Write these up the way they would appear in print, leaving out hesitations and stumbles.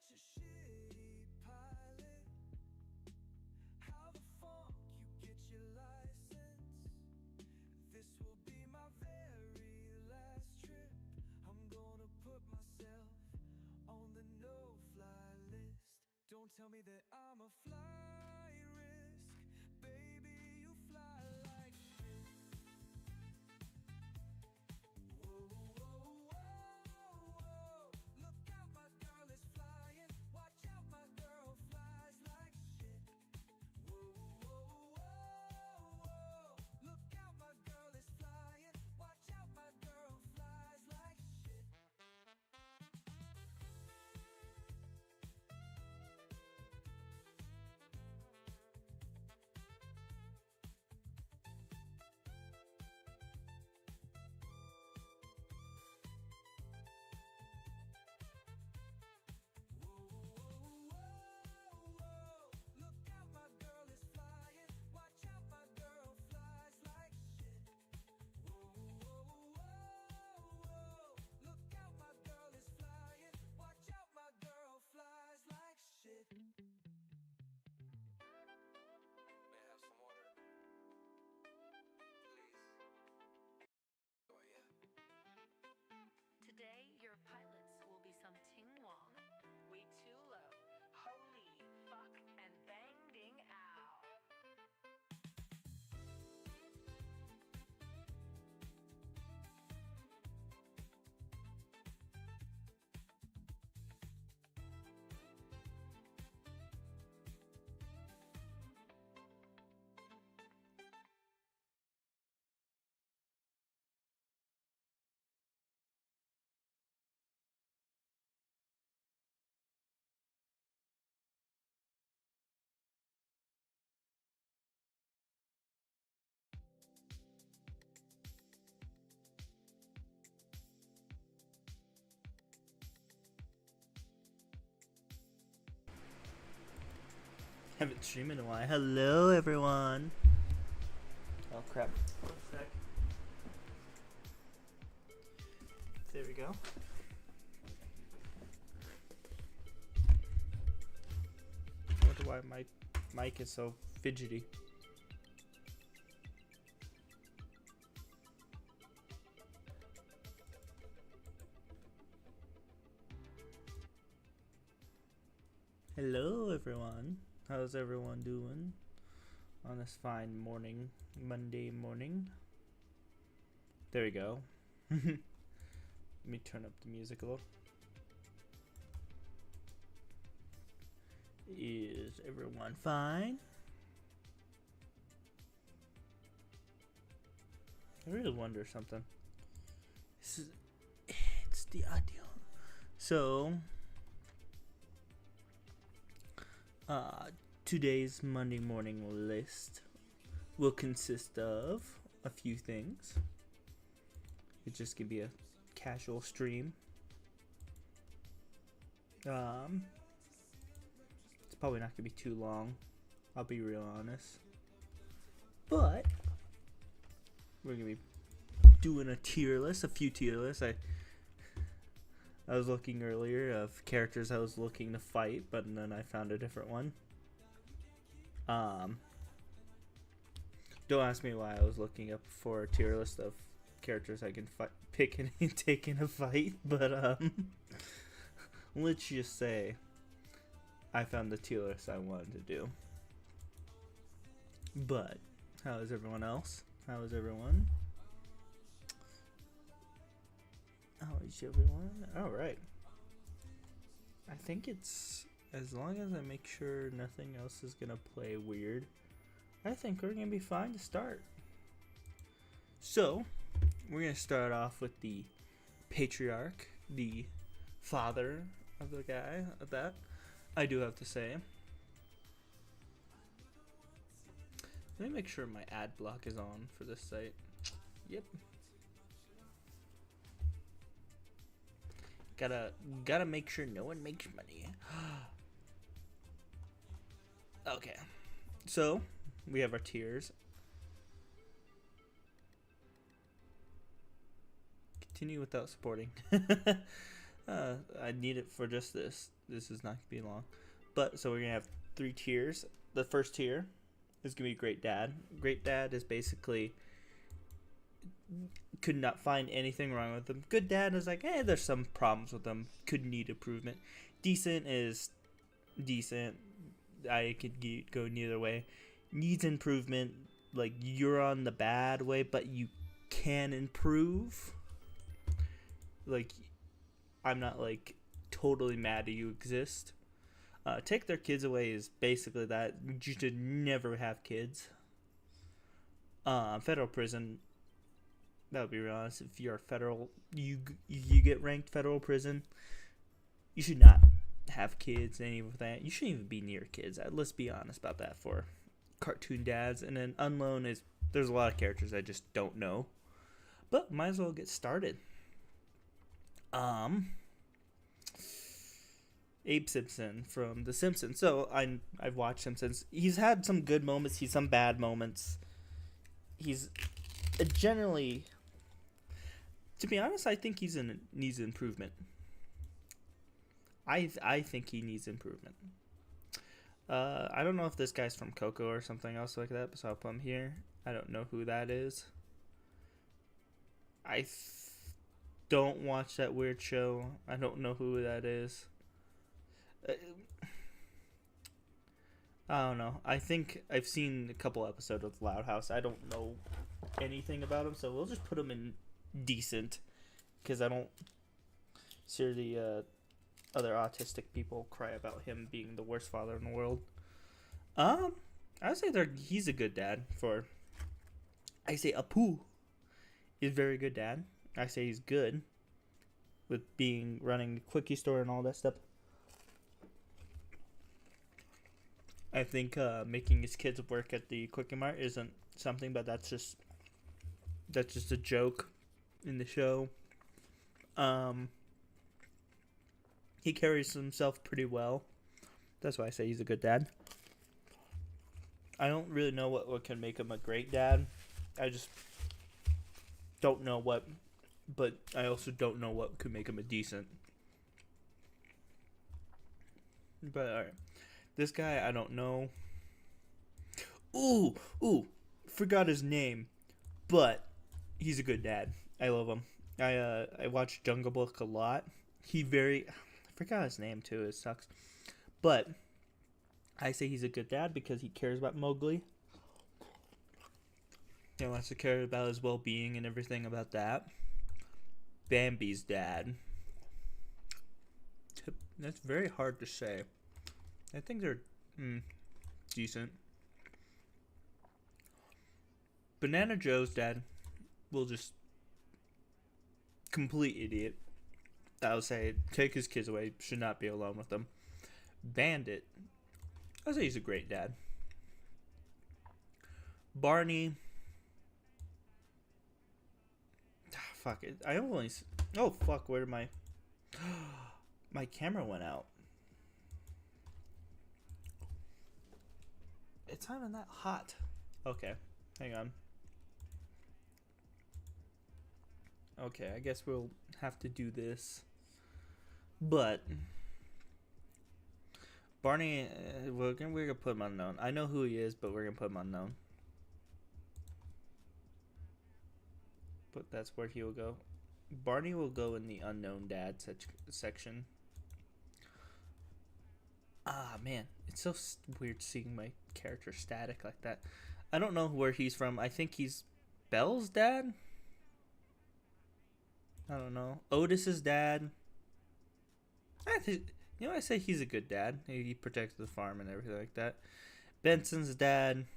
a shitty pilot. How the fuck you get your license? This will be my very last trip. I'm gonna put myself on the no-fly list. Don't tell me that I'm a flight risk. Baby, you fly like shit. Whoa, whoa, whoa, whoa. Look out, my girl is flying. Watch out, my girl flies like shit. Whoa, whoa, whoa, whoa. Look out, my girl is flying. Watch out, my girl flies like shit. Whoa, whoa, whoa, whoa. Look out, my girl is flying. Watch out, my girl flies like shit. Whoa, whoa, whoa, whoa. Look out, my girl is flying. Watch out, my girl flies like shit. May I have some water, please? Oh, yeah. Today, your pilots will be some Ting Wong, Wei Tu Lo, Holy Fuck, and Bang Ding Ow. Haven't streamed in a while. Hello, everyone. Oh crap! One sec. There we go. I wonder why my mic is so fidgety. Hello, everyone. How's everyone doing on this fine morning, Monday morning? There we go. Let me turn up the music a little. Is everyone fine? I really wonder something. It's the audio. So, today's Monday morning list will consist of a few things. It's just gonna be a casual stream. It's probably not gonna be too long. I'll be real honest. But we're gonna be doing a tier list, a few tier lists. I was looking earlier of characters I was looking to fight, but then I found a different one. Don't ask me why I was looking up for a tier list of characters I can pick and take in a fight, but let's just say I found the tier list I wanted to do. But how is everyone else? How is everyone? How is everyone? Alright. I think it's, as long as I make sure nothing else is gonna play weird, I think we're gonna be fine to start. So, we're gonna start off with the patriarch, the father of the guy, of that, I do have to say. Let me make sure my ad block is on for this site. Yep. Gotta make sure no one makes money. Okay. So, we have our tiers. Continue without supporting. I need it for just this. This is not gonna be long. But so we're gonna have 3 tiers. The first tier is gonna be great dad. Great dad is basically could not find anything wrong with him. Good dad is like, there's some problems with him. Could need improvement. Decent is decent. I could go neither way. Needs improvement. Like, you're on the bad way, but you can improve. Like, I'm not like totally mad that you exist. Take their kids away is basically that. You should never have kids. Federal prison. That would be real honest. If you're federal, you get ranked federal prison. You should not have kids. Any of that. You shouldn't even be near kids. Let's be honest about that for cartoon dads. And then Unknown is there's a lot of characters I just don't know, but might as well get started. Abe Simpson from The Simpsons. So I've watched Simpsons. He's had some good moments. He's some bad moments. He's generally, to be honest, I think needs improvement. I think he needs improvement. I don't know if this guy's from Coco or something else like that, so I'll put him here. I don't know who that is. I don't watch that weird show. I don't know who that is. I don't know. I think I've seen a couple episodes of Loud House. I don't know anything about him, so we'll just put him in decent, because I don't hear the other autistic people cry about him being the worst father in the world. I would say he's a good dad. I say Apu is a very good dad. I say he's good with running the quickie store and all that stuff. I think making his kids work at the Quickie Mart isn't something, but that's just a joke in the show. He carries himself pretty well. That's why I say he's a good dad. I don't really know what can make him a great dad. I just don't know what, but I also don't know what could make him a decent. But alright. This guy, I don't know. Ooh, forgot his name, but he's a good dad. I love him. I watch Jungle Book a lot. I forgot his name too. It sucks, but I say he's a good dad because he cares about Mowgli. He wants to care about his well-being and everything about that. Bambi's dad. That's very hard to say. I think they're decent. Banana Joe's dad will just complete idiot. I would say take his kids away. Should not be alone with them. Bandit. I would say he's a great dad. Barney. Fuck it. Oh fuck. Where did my camera went out? It's not even that hot. Okay, hang on. Okay, I guess we'll have to do this. But Barney, we're gonna put him unknown. I know who he is, but we're gonna put him unknown. But that's where he will go. Barney will go in the unknown dad section. Ah, man. It's so weird seeing my character static like that. I don't know where he's from. I think he's Belle's dad? I don't know. Otis's dad? I say he's a good dad. He protects the farm and everything like that. Benson's dad.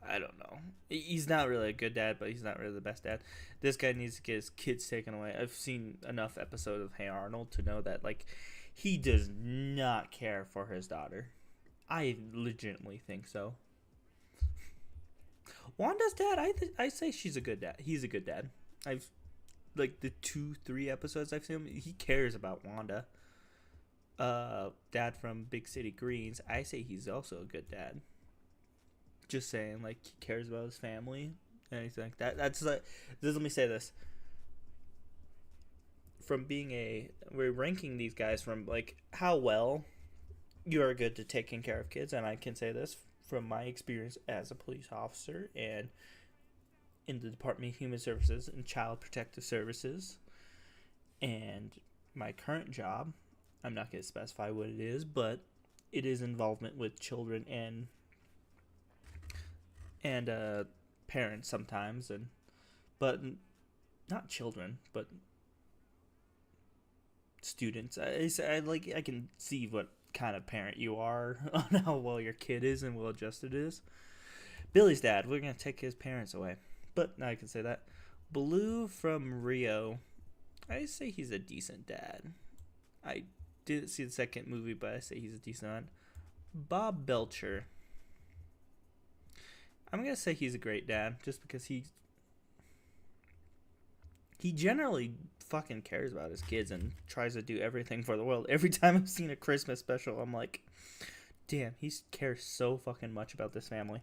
I don't know. He's not really a good dad, but he's not really the best dad. This guy needs to get his kids taken away. I've seen enough episodes of Hey Arnold to know that, like, he does not care for his daughter. I legitimately think so. Wanda's dad, I say she's a good dad. He's a good dad. I've, like, the 2-3 episodes I've seen him, he cares about Wanda. Dad from Big City Greens, I say he's also a good dad. Just saying, like, he cares about his family. anything like that. That's like, let me say this. From being we're ranking these guys from like how well you are good to taking care of kids, and I can say this from my experience as a police officer and in the Department of Human Services and Child Protective Services, and my current job. I'm not going to specify what it is, but it is involvement with children and parents sometimes, but not children, but students. I can see what kind of parent you are on how well your kid is and well adjusted it is. Billy's dad, we're gonna take his parents away, but I can say that. Blue from Rio, I say he's a decent dad. I didn't see the second movie, but I say he's a decent one. Bob Belcher, I'm gonna say he's a great dad just because he generally fucking cares about his kids and tries to do everything for the world. Every time I've seen a Christmas special, I'm like, damn, he cares so fucking much about this family.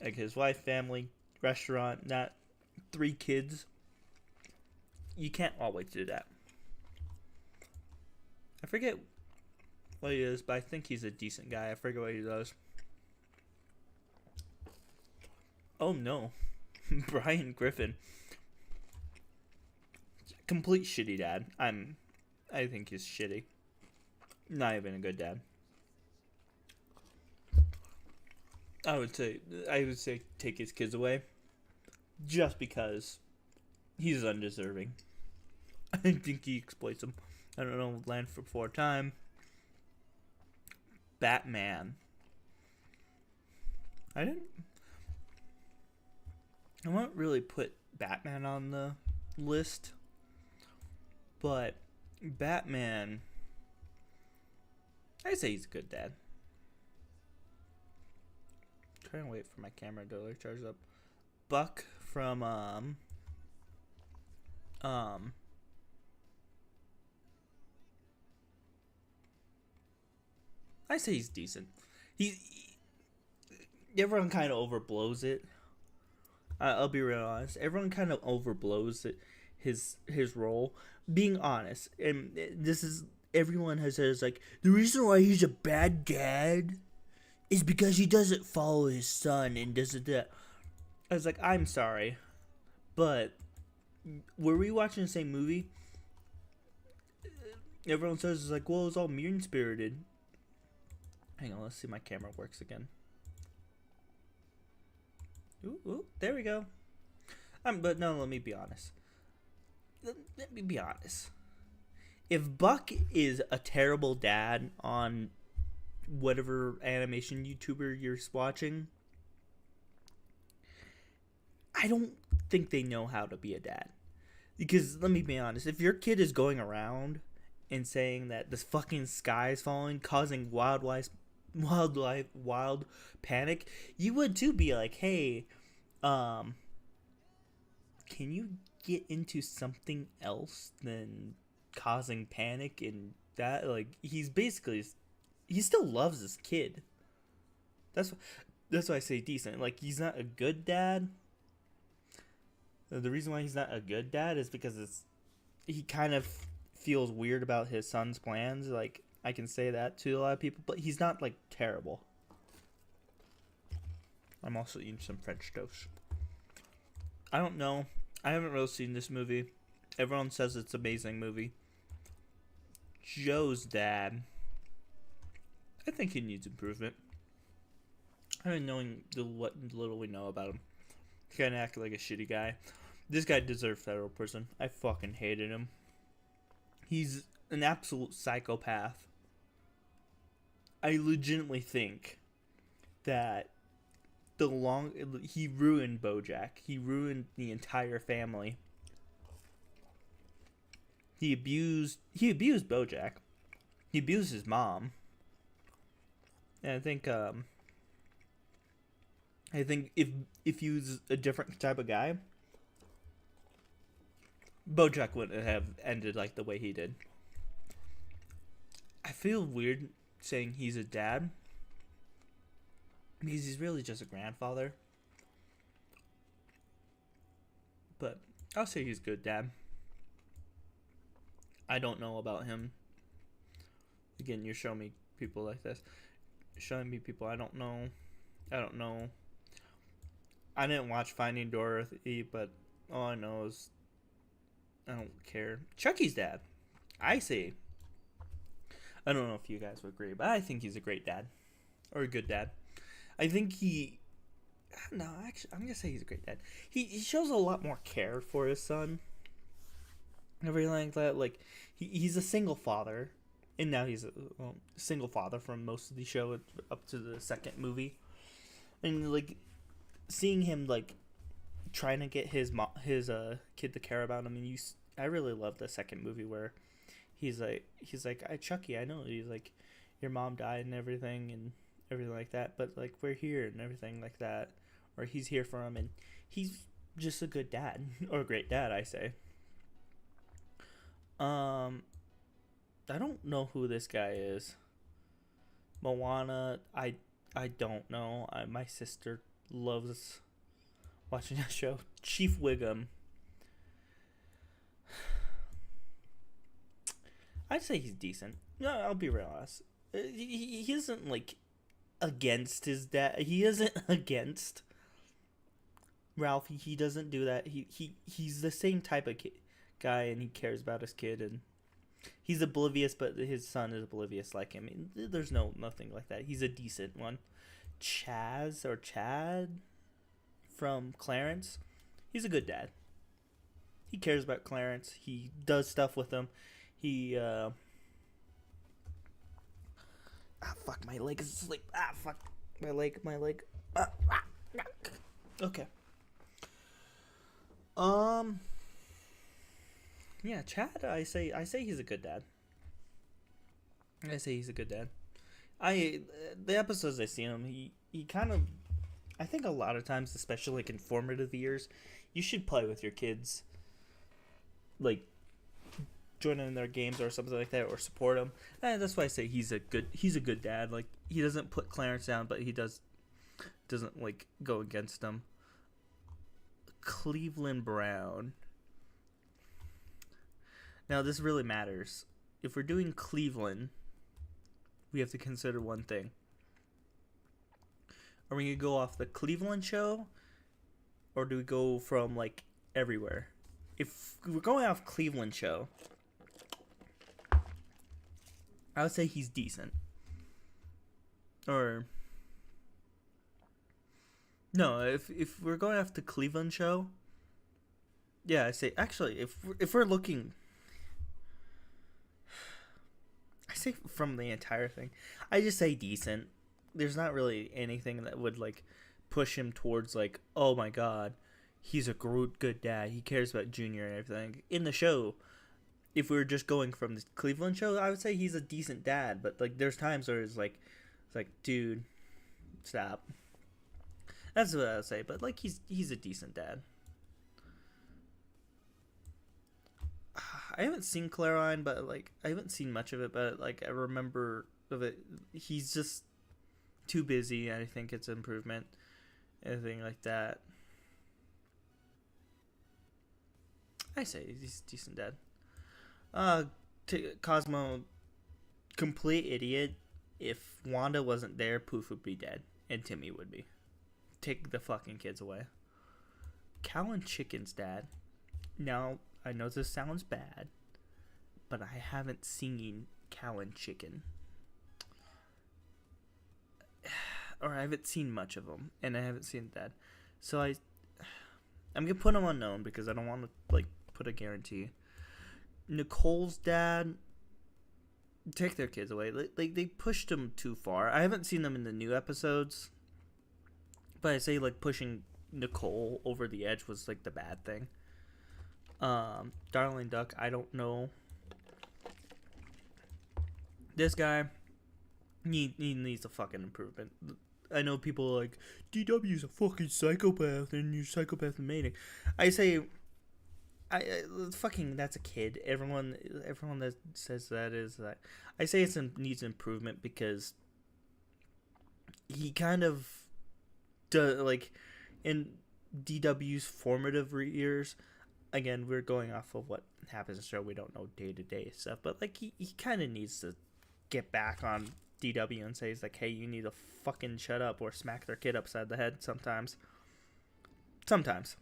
Like his wife, family, restaurant, not 3 kids. You can't always do that. I forget what he is, but I think he's a decent guy. I forget what he does. Oh no. Brian Griffin. Complete shitty dad. I think he's shitty. Not even a good dad. I would say take his kids away. Just because he's undeserving. I think he exploits them. I don't know, Land Before Time. Batman. I won't really put Batman on the list, but Batman, I say he's a good dad. Trying to wait for my camera to like charge up. Buck from I say he's decent. Everyone kind of overblows it. I'll be real honest. Everyone kind of overblows it, his role. Being honest, and this is everyone has said, like, the reason why he's a bad dad is because he doesn't follow his son and doesn't that. I was like, I'm sorry, but were we watching the same movie? Everyone says it's like, well, it's all mean spirited. Hang on, let's see if my camera works again. Ooh, there we go. But no, let me be honest. Let me be honest. If Buck is a terrible dad on whatever animation YouTuber you're watching, I don't think they know how to be a dad. Because let me be honest, if your kid is going around and saying that this fucking sky is falling, causing wild panic, you would too be like, hey, can you get into something else than causing panic and that? Like, he still loves his kid. That's why I say decent. Like, he's not a good dad. The reason why he's not a good dad is because he kind of feels weird about his son's plans. Like, I can say that to a lot of people, but he's not, like, terrible. I'm also eating some French toast. I don't know. I haven't really seen this movie. Everyone says it's an amazing movie. Joe's dad, I think he needs improvement. I mean, knowing what little we know about him, he kind of acted like a shitty guy. This guy deserved federal prison. I fucking hated him. He's an absolute psychopath. I legitimately think that he ruined BoJack. He ruined the entire family. He abused BoJack. He abused his mom. And I think if he was a different type of guy, BoJack wouldn't have ended like the way he did. I feel weird saying he's a dad because he's really just a grandfather. But I'll say he's a good dad. I don't know about him. Again, you're showing me people like this. Showing me people I don't know. I don't know. I didn't watch Finding Dorothy, but all I know is I don't care. Chucky's dad. I say. I don't know if you guys would agree, but I think he's a great dad. Or a good dad. I think he... No, actually, I'm going to say he's a great dad. He shows a lot more care for his son. Everything like that. Like, he's a single father. And now he's a single father from most of the show up to the second movie. And, like, seeing him, like, trying to get his kid to care about him. And I really love the second movie where he's like, Chucky, I know. He's like, your mom died and everything like that. But, like, we're here and everything like that. Or he's here for him. And he's just a good dad. Or a great dad, I say. I don't know who this guy is. Moana, I don't know. My sister loves watching that show. Chief Wiggum. I'd say he's decent. No, I'll be real honest. He isn't, like, against his dad. He isn't against Ralphie. He doesn't do that. He's the same type of guy, and he cares about his kid, and he's oblivious, but his son is oblivious like him. I mean, there's nothing like that. He's a decent one. Chad from Clarence, he's a good dad. He cares about Clarence. He does stuff with him. Fuck, my leg is asleep. Fuck, my leg. Okay. Yeah, Chad, I say he's a good dad. The episodes I see him, he kind of, I think a lot of times, especially like in formative years, you should play with your kids, like join in their games or something like that, or support them. And that's why I say he's a good dad. Like, he doesn't put Clarence down, but he doesn't like go against him. Cleveland Brown. Now, this really matters. If we're doing Cleveland, we have to consider one thing. Are we going to go off the Cleveland show? Or do we go from, like, everywhere? If we're going off Cleveland show, I would say he's decent. Or... No, if we're going off the Cleveland show, yeah, I say, actually, if we're looking... I say from the entire thing, I just say decent. There's not really anything that would, like, push him towards, like, oh my god, he's a good dad, he cares about Junior and everything. In the show, if we were just going from the Cleveland show, I would say he's a decent dad, but, like, there's times where it's like, dude, stop. That's what I would say, but, like, he's a decent dad. I haven't seen Caroline, but, like, I haven't seen much of it, but, like, I remember of it. He's just too busy. I think it's improvement. Anything like that. I say he's a decent dad. Cosmo, complete idiot. If Wanda wasn't there, Poof would be dead, and Timmy would be. Take the fucking kids away. Cow and Chicken's dad. Now, I know this sounds bad, but I haven't seen Cow and Chicken. Or I haven't seen much of them, and I haven't seen Dad. So I'm going to put them unknown because I don't want to, like, put a guarantee. Nicole's dad, take their kids away. Like, they pushed them too far. I haven't seen them in the new episodes, but I say, like, pushing Nicole over the edge was, like, the bad thing. Darling Duck, I don't know. This guy, he needs a fucking improvement. I know people are like, DW's a fucking psychopath and you're psychopath mating. I say, fucking, that's a kid. Everyone that says that is that. I say needs improvement because he kind of does, like, in DW's formative years. Again, we're going off of what happens in the show. We don't know day-to-day stuff. But, like, he kind of needs to get back on DW and say, he's like, hey, you need to fucking shut up or smack their kid upside the head sometimes. Sometimes.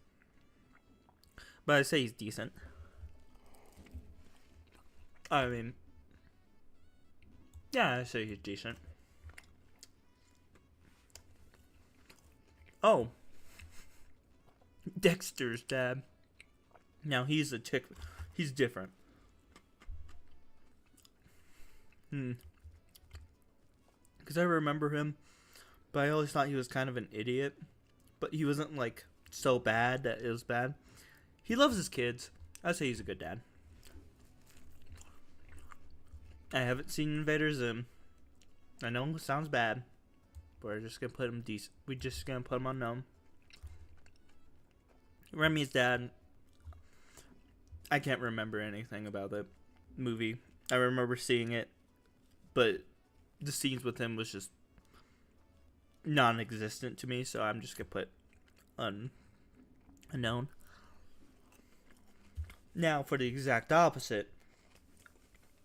But I say he's decent. I mean, yeah, I say he's decent. Oh. Dexter's dad. Now, he's a tick. He's different. Because I remember him, but I always thought he was kind of an idiot. But he wasn't, like, so bad that it was bad. He loves his kids. I'd say he's a good dad. I haven't seen Invader Zim. I know it sounds bad, but we're just gonna put him decent. We're just gonna put him unknown. Remy's dad. I can't remember anything about the movie. I remember seeing it, but the scenes with him was just non-existent to me, so I'm just gonna put unknown. Now, for the exact opposite,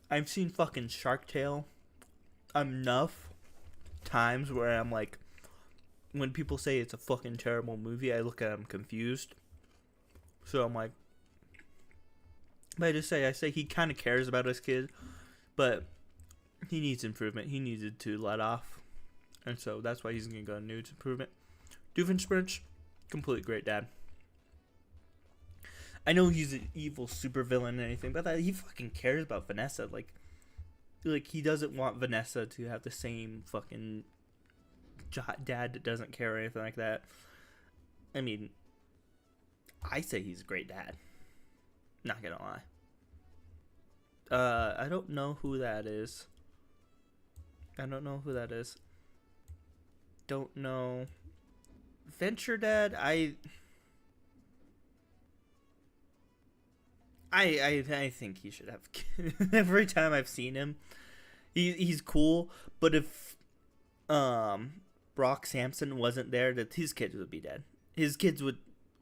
I've seen fucking Shark Tale enough times where I'm like, when people say it's a fucking terrible movie, I look at them confused. So I'm like, but I say he kind of cares about his kid, but he needs improvement. He needed to let off, and so that's why he's gonna go needs improvement. Doofenshmirtz, complete great dad. I know he's an evil supervillain and anything, but he fucking cares about Vanessa. Like he doesn't want Vanessa to have the same fucking dad that doesn't care or anything like that. I mean, I say he's a great dad. Not gonna lie. I don't know who that is. Don't know. Venture Dad, I think he should have kids. Every time I've seen him, he's cool. But if Brock Samson wasn't there, that his kids would be dead. His kids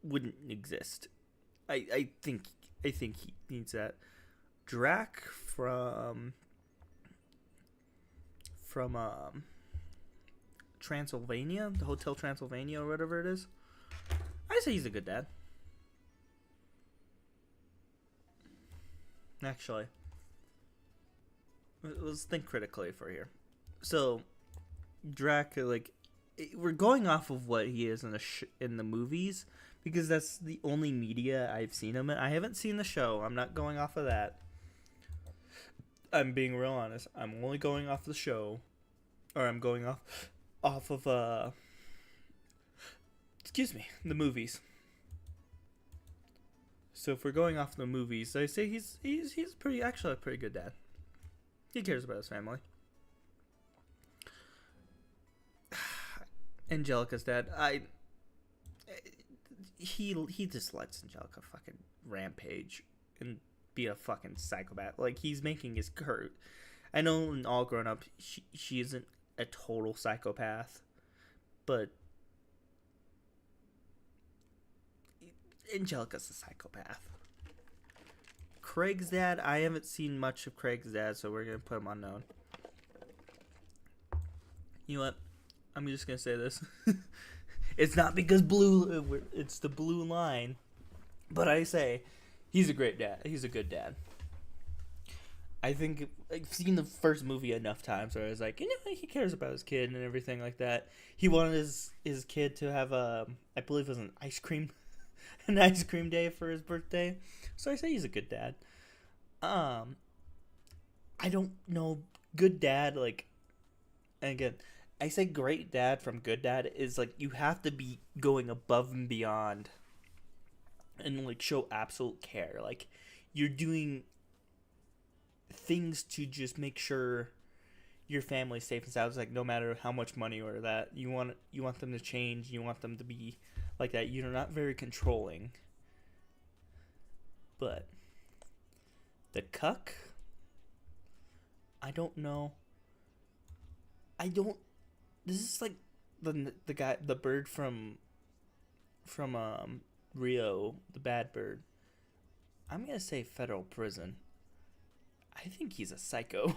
wouldn't exist. I think he needs that. Drac from Transylvania, the Hotel Transylvania or whatever it is. I say he's a good dad. Actually, let's think critically for here. So, Drac, like, we're going off of what he is in the movies because that's the only media I've seen him in. I haven't seen the show. I'm not going off of that. I'm being real honest. I'm only going off the show, or I'm going off of the movies. So if we're going off the movies, I say he's actually a pretty good dad. He cares about his family. Angelica's dad, he just lets Angelica fucking rampage and be a fucking psychopath. Like, he's making his hurt. I know in All Grown Up, she isn't a total psychopath, but Angelica's a psychopath. Craig's dad, I haven't seen much of Craig's dad, so we're gonna put him unknown. You know what? I'm just gonna say this. It's not because it's the blue line, but I say he's a great dad. He's a good dad. I think I've seen the first movie enough times where I was like, he cares about his kid and everything like that. He wanted his kid to have I believe it was an ice cream day for his birthday. So I say he's a good dad. I don't know, good dad, like, and again, I say great dad from good dad is like you have to be going above and beyond and like show absolute care. Like, you're doing things to just make sure your family's safe and sound. Like, no matter how much money or that you want them to change, you want them to be like that. You're not very controlling. But the cuck, I don't know. This is like the guy, the bird from from Rio, the bad bird. I'm gonna say federal prison. I think he's a psycho.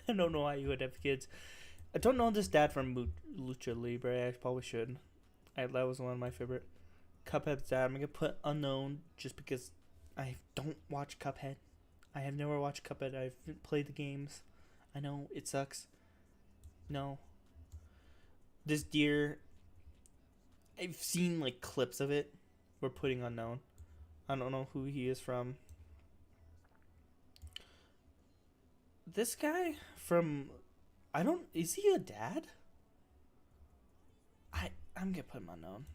I don't know why you would have kids. I don't know this dad from Lucha Libre. I probably should. That was one of my favorite. Cuphead's dad. I'm gonna put unknown just because I don't watch Cuphead. I have never watched Cuphead. I've played the games. I know it sucks. No. This deer, I've seen like clips of it. We're putting unknown. I don't know who he is from. This guy from, is he a dad? I'm gonna put him unknown.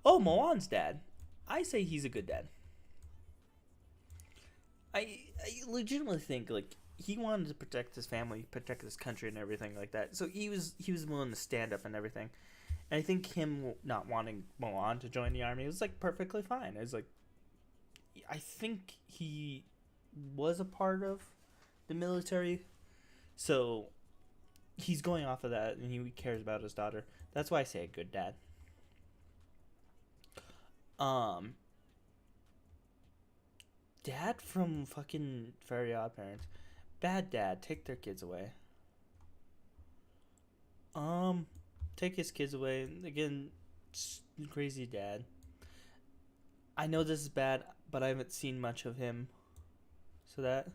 Oh, Moan's dad. I say he's a good dad. I legitimately think like he wanted to protect his family, protect his country, and everything like that. So he was willing to stand up and everything. And I think him not wanting Moan to join the army was like perfectly fine. It was like, I think he was a part of the military, so he's going off of that, and he cares about his daughter. That's why I say a good dad. Dad from fucking Very Odd Parents. Bad dad, take their kids away. Take his kids away. Again, crazy dad. I know this is bad, but I haven't seen much of him. So that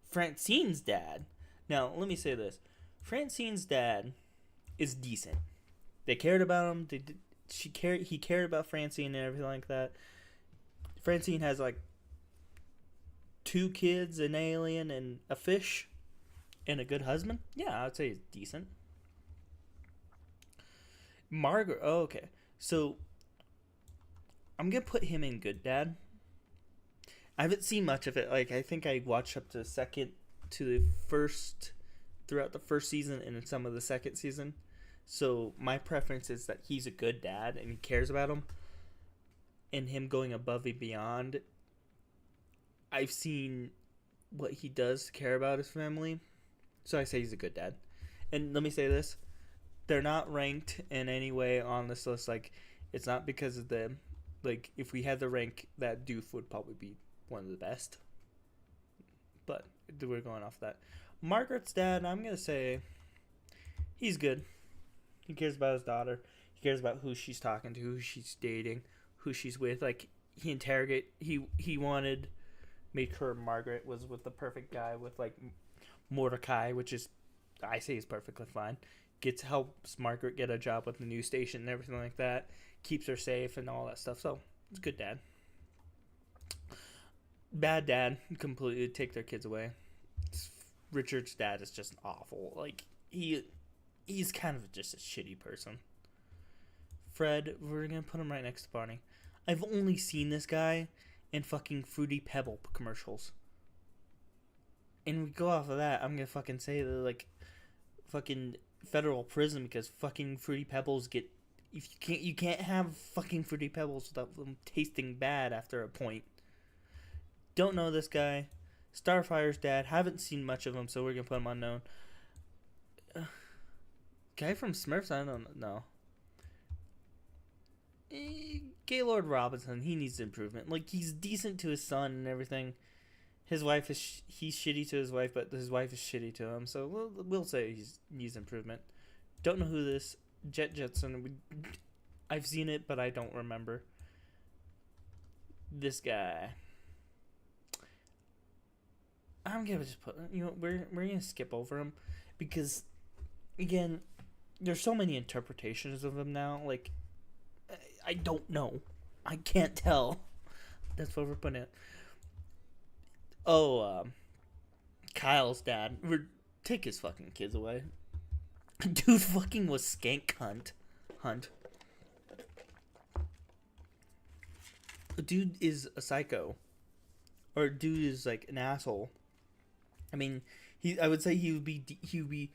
Francine's dad. Now, let me say this. Francine's dad is decent. They cared about him. He cared about Francine and everything like that. Francine has like 2 kids, an alien, and a fish, and a good husband. Yeah, I'd say he's decent. Margaret. Oh, okay. So I'm gonna put him in good dad. I haven't seen much of it. Like I think I watched up to the first throughout the first season and some of the second season. So my preference is that he's a good dad and he cares about him. And him going above and beyond. I've seen what he does to care about his family. So I say he's a good dad. And let me say this. They're not ranked in any way on this list. Like, it's not because of them. Like, if we had the rank, that Doof would probably be one of the best. But we're going off that. Margaret's dad, I'm going to say he's good. He cares about his daughter. He cares about who she's talking to, who she's dating, who she's with. Like, he wanted, made sure Margaret was with the perfect guy with, like, Mordecai, which is, I say is perfectly fine. Helps Margaret get a job with the news station and everything like that. Keeps her safe and all that stuff. So, it's a good dad. Bad dad, completely take their kids away. Richard's dad is just awful. Like, he's kind of just a shitty person. Fred, we're gonna put him right next to Barney. I've only seen this guy in fucking Fruity Pebble commercials. And we go off of that, I'm gonna fucking say that, like, fucking federal prison because fucking Fruity Pebbles you can't have fucking Fruity Pebbles without them tasting bad after a point. Don't know this guy. Starfire's dad. Haven't seen much of him, so we're gonna put him unknown. Guy from Smurfs, I don't know. Gaylord Robinson, he needs improvement. Like, he's decent to his son and everything. His wife he's shitty to his wife, but his wife is shitty to him. So we'll say he needs improvement. Don't know who this Jetson. I've seen it, but I don't remember. This guy. I'm gonna just put. We're gonna skip over him because, again, there's so many interpretations of him now. Like, I don't know. I can't tell. That's what we're putting it. Oh, Kyle's dad. Take his fucking kids away. Dude fucking was Skank Hunt. Dude is a psycho. Or dude is like an asshole. I mean, I would say he would be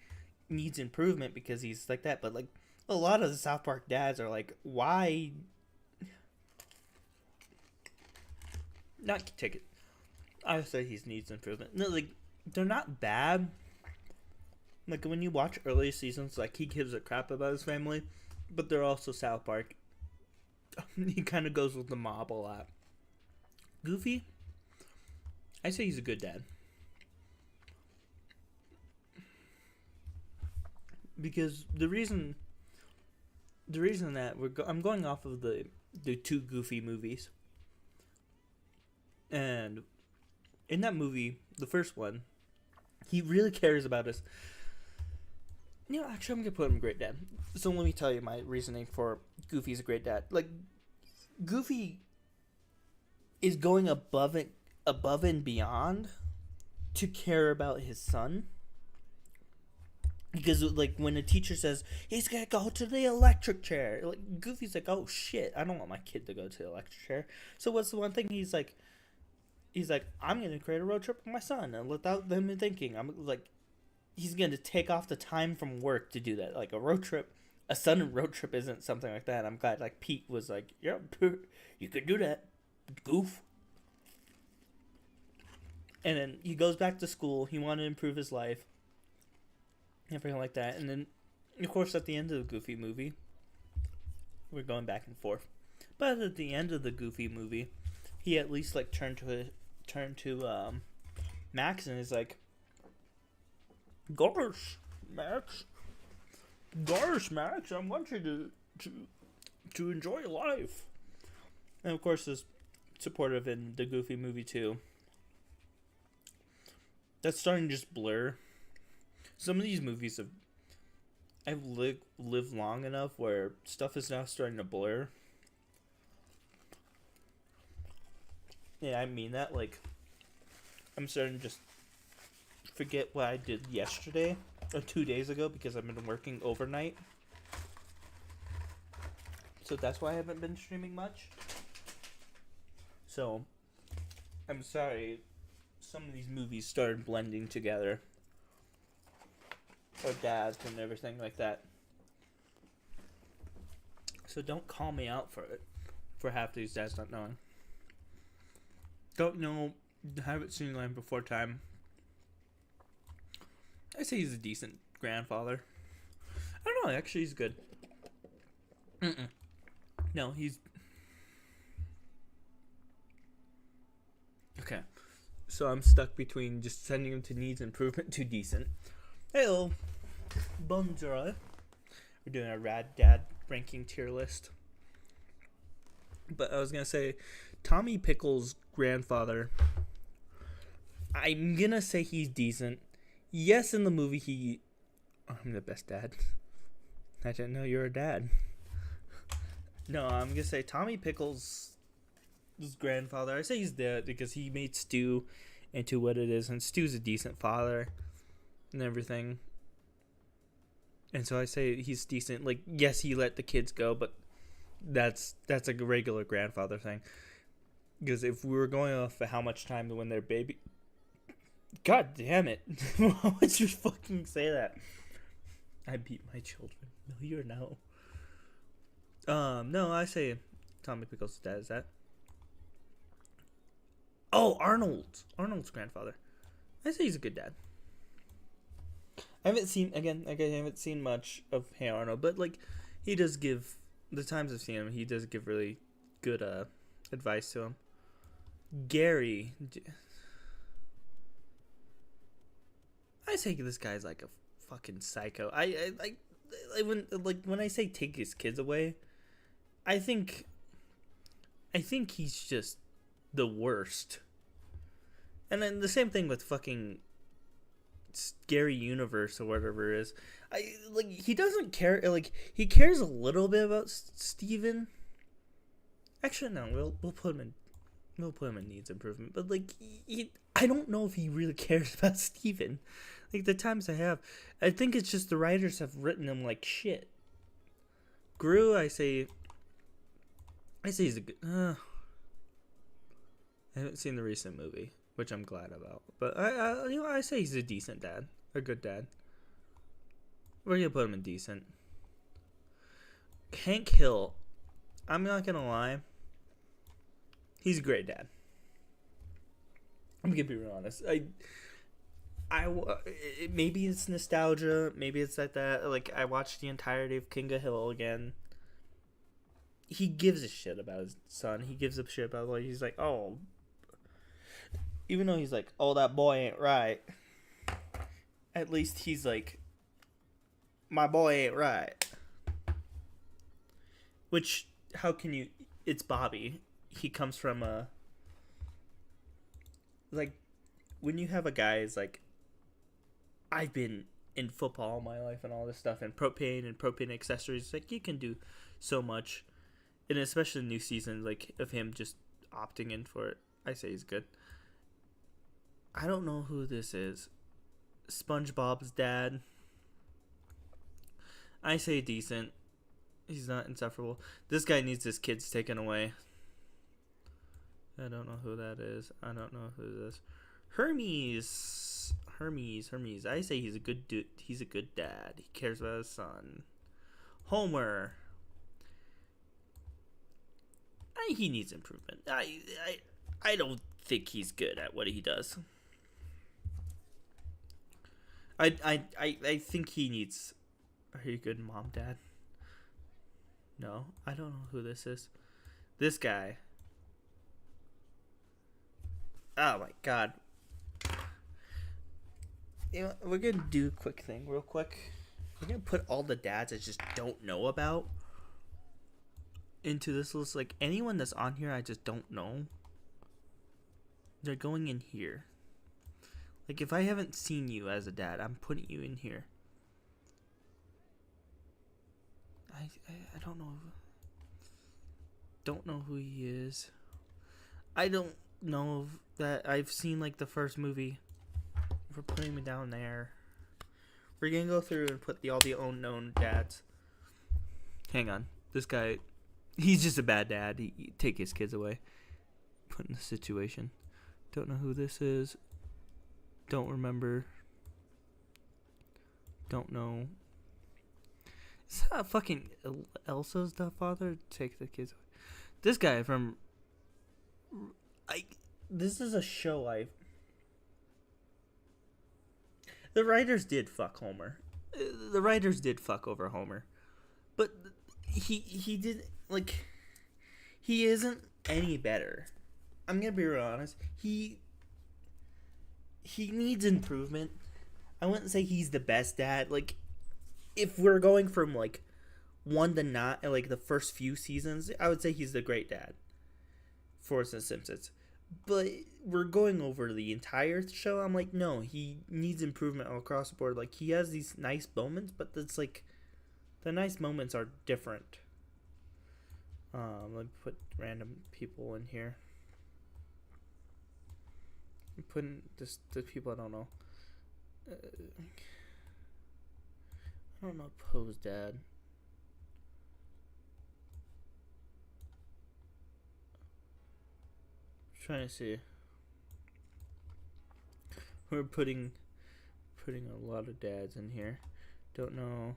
needs improvement because he's like that, but like a lot of the South Park dads are like, why not take it? I would say he needs improvement. No, like, they're not bad. Like, when you watch early seasons, like, he gives a crap about his family, but they're also South Park. he kind of goes with the mob a lot. Goofy, I say he's a good dad. Because the reason that I'm going off of the two Goofy movies. And in that movie, the first one, he really cares about us. You know, actually, I'm going to put him great dad. So let me tell you my reasoning for Goofy's a great dad. Like, Goofy is going above and beyond to care about his son. Because, like, when a teacher says, he's going to go to the electric chair, like, Goofy's like, oh, shit, I don't want my kid to go to the electric chair. So what's the one thing he's like, I'm going to create a road trip with my son, and without them thinking, I'm like, he's going to take off the time from work to do that. Like, a sudden road trip isn't something like that. I'm glad, like, Pete was like, yeah, you could do that, goof. And then he goes back to school. He wanted to improve his life. Everything like that. And then, of course, at the end of the Goofy movie, we're going back and forth. But at the end of the Goofy movie, he at least, like, turned to Max and is like, Gosh, Max, I want you to enjoy life. And, of course, is supportive in the Goofy movie, too. That's starting to just blur. Some of these movies I've lived long enough where stuff is now starting to blur. Yeah, I mean that. Like, I'm starting to just forget what I did yesterday or 2 days ago because I've been working overnight. So that's why I haven't been streaming much. So, I'm sorry. Some of these movies started blending together. Or dads and everything like that. So don't call me out for it. For half these dads not knowing. Don't know. Haven't seen Land Before Time. I say he's a decent grandfather. I don't know. Actually, he's good. No, he's... Okay. So I'm stuck between just sending him to needs improvement to decent. Hello. Bonjour. We're doing a rad dad ranking tier list. But I was going to say, Tommy Pickles' grandfather, I'm going to say he's decent. Yes, in the movie I'm the best dad. I didn't know you were a dad. No, I'm going to say Tommy Pickles' grandfather, I say he's dead because he made Stu into what it is. And Stu's a decent father and everything. And so I say he's decent. Like, yes, he let the kids go, but that's a regular grandfather thing. Because if we were going off of how much time to when they're baby... God damn it. Why would you fucking say that? I beat my children. No, you're no. No, I say Tommy Pickles' dad is that. Oh, Arnold's grandfather. I say he's a good dad. I haven't seen much of Hey Arnold, but like he does give the times I've seen him, he does give really good advice to him. Gary, I say this guy's like a fucking psycho. When I say take his kids away, I think he's just the worst. And then the same thing with fucking Scary Universe or whatever it is. He doesn't care. Like, he cares a little bit about Steven. Actually, no. We'll put him in needs improvement. But like, I don't know if he really cares about Steven. Like the times I think it's just the writers have written him like shit. Gru, I say he's a good. I haven't seen the recent movie, which I'm glad about. But I say he's a decent dad, a good dad. We're gonna put him in decent. Hank Hill, I'm not gonna lie, he's a great dad. I'm gonna be real honest. Maybe it's nostalgia, maybe it's like that. Like I watched the entirety of King of Hill again, he gives a shit about his son. He gives a shit about, like, he's like, oh, even though he's like, oh, that boy ain't right. At least he's like, my boy ain't right. Which, how can you? It's Bobby. He comes from a, like, when you have a guy who's like, I've been in football all my life and all this stuff, and propane accessories, like, you can do so much. And especially new season, like, of him just opting in for it, I say he's good. I don't know who this is. SpongeBob's dad. I say decent. He's not insufferable. This guy needs his kids taken away. I don't know who that is. I don't know who this is. Hermes. I say he's a good dude. He's a good dad. He cares about his son. Homer. He needs improvement. I don't think he's good at what he does. I think he needs. Are you good, mom, dad? No, I don't know who this is. This guy. Oh my god. You know, we're gonna do a quick thing, real quick. We're gonna put all the dads I just don't know about into this list. Like, anyone that's on here I just don't know, they're going in here. Like, if I haven't seen you as a dad, I'm putting you in here. I don't know. Don't know who he is. I don't know that I've seen, like, the first movie. We're putting me down there. We're gonna go through and put all the unknown dads. Hang on. This guy, he's just a bad dad. He take his kids away. Put in the situation. Don't know who this is. Don't remember. Don't know. Is that fucking Elsa's stepfather? Take the kids away. This guy from... This is a show The writers did fuck Homer. The writers did fuck over Homer. But he did, like... He isn't any better. I'm gonna be real honest. He needs improvement. I wouldn't say he's the best dad. Like, if we're going from, like, 1 to not, like, the first few seasons, I would say he's the great dad for The Simpsons. But we're going over the entire show. I'm like, no, he needs improvement all across the board. Like, he has these nice moments, but it's like, the nice moments are different. Let me put random people in here. I'm putting just the people I don't know. I don't know Poe's dad. Trying to see. We're putting a lot of dads in here. Don't know.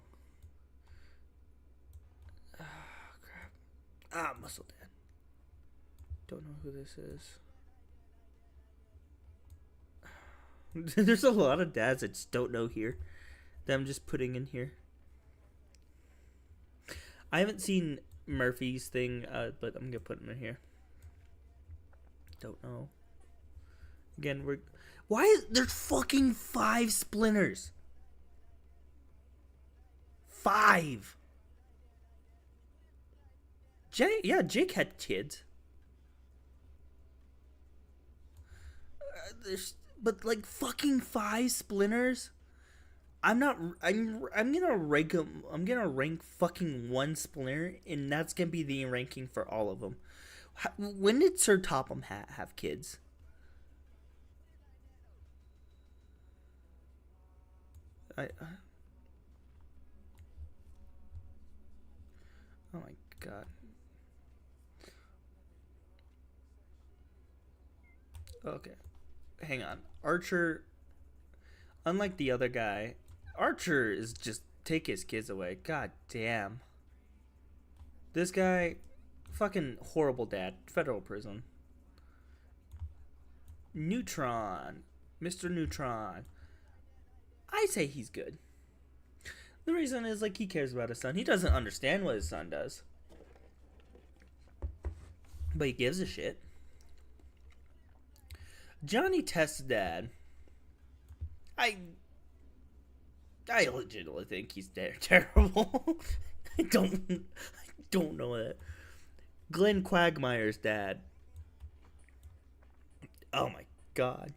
Crap. Muscle Dad. Don't know who this is. There's a lot of dads I just don't know here that I'm just putting in here. I haven't seen Murphy's thing, but I'm gonna put him in here. Don't know. Again, there's fucking 5 Splinters? 5. Jake had kids. But like fucking 5 Splinters? I'm gonna rank them. I'm gonna rank fucking 1 Splinter, and that's gonna be the ranking for all of them. When did Sir Topham have kids? Oh my god. Okay. Hang on. Archer, unlike the other guy, Archer is just take his kids away. God damn. This guy, fucking horrible dad. Federal prison. Neutron. Mr. Neutron. I say he's good. The reason is, like, he cares about his son. He doesn't understand what his son does. but he gives a shit. Johnny Test's dad. I legitimately think he's terrible. I don't know that. Glenn Quagmire's dad. Oh my god.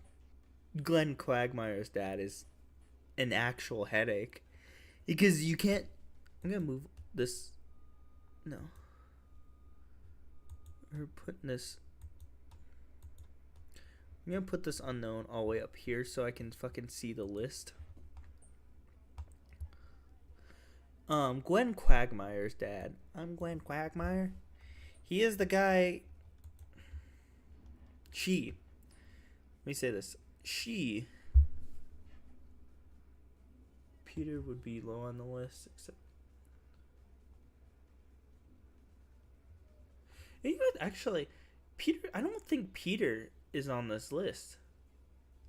Glenn Quagmire's dad is an actual headache. Because you can't... I'm gonna move this... No. We're putting this... I'm gonna put this unknown all the way up here so I can fucking see the list. Glenn Quagmire's dad. I'm Glenn Quagmire. He is the guy... Let me say this. Peter would be low on the list, except... You know what? Actually, Peter... I don't think Peter is on this list.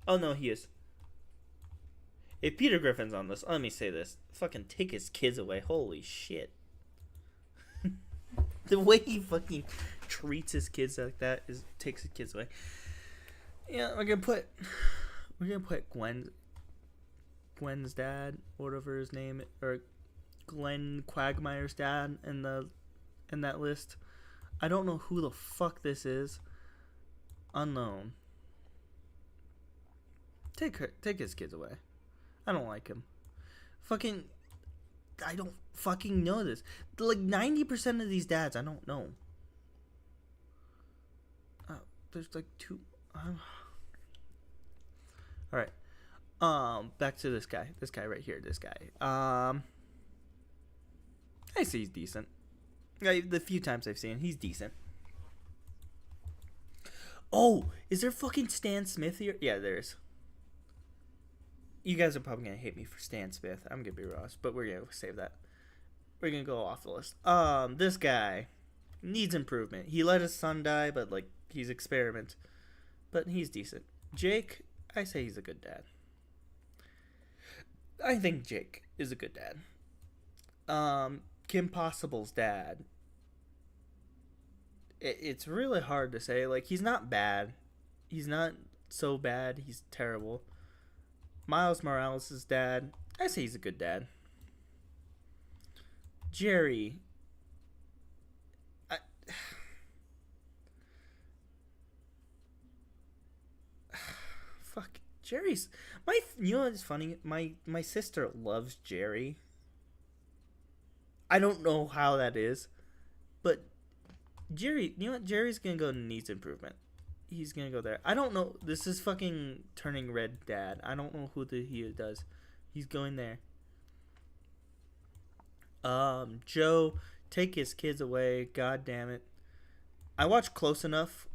Oh, no, he is. If Peter Griffin's on this, let me say this. Fucking take his kids away. Holy shit. The way he fucking treats his kids like that takes his kids away. Yeah, we're gonna put Gwen's dad, whatever his name, or Glenn Quagmire's dad in that list. I don't know who the fuck this is. Unknown. Take his kids away. I don't like him. I don't fucking know this. Like 90% of these dads, I don't know. There's like two. All right. Back to this guy. This guy right here. This guy. I say he's decent. The few times I've seen, he's decent. Oh, is there fucking Stan Smith here? Yeah, there is. You guys are probably gonna hate me for Stan Smith. I'm gonna be Ross, but we're gonna save that. We're gonna go off the list. This guy needs improvement. He let his son die, but like he's experiment. But he's decent. Jake, I say he's a good dad. I think Jake is a good dad. Kim Possible's dad. It's really hard to say. Like, he's not bad. He's not so bad. He's terrible. Miles Morales' dad. I say he's a good dad. Jerry. Fuck. Jerry's... You know what's funny? My sister loves Jerry. I don't know how that is. But Jerry... You know what? Jerry's gonna go needs improvement. He's gonna go there. I don't know. This is fucking Turning Red dad. I don't know who he does. He's going there. Joe, take his kids away. God damn it. I watch Close Enough.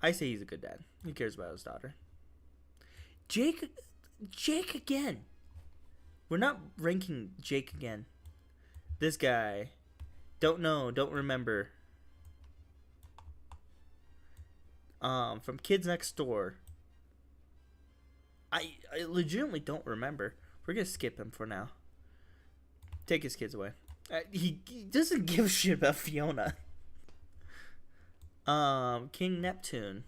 I say he's a good dad. He cares about his daughter. Jake again. We're not ranking Jake again. This guy. Don't know. Don't remember. From Kids Next Door. I legitimately don't remember. We're gonna skip him for now. Take his kids away. He doesn't give a shit about Fiona. King Neptune.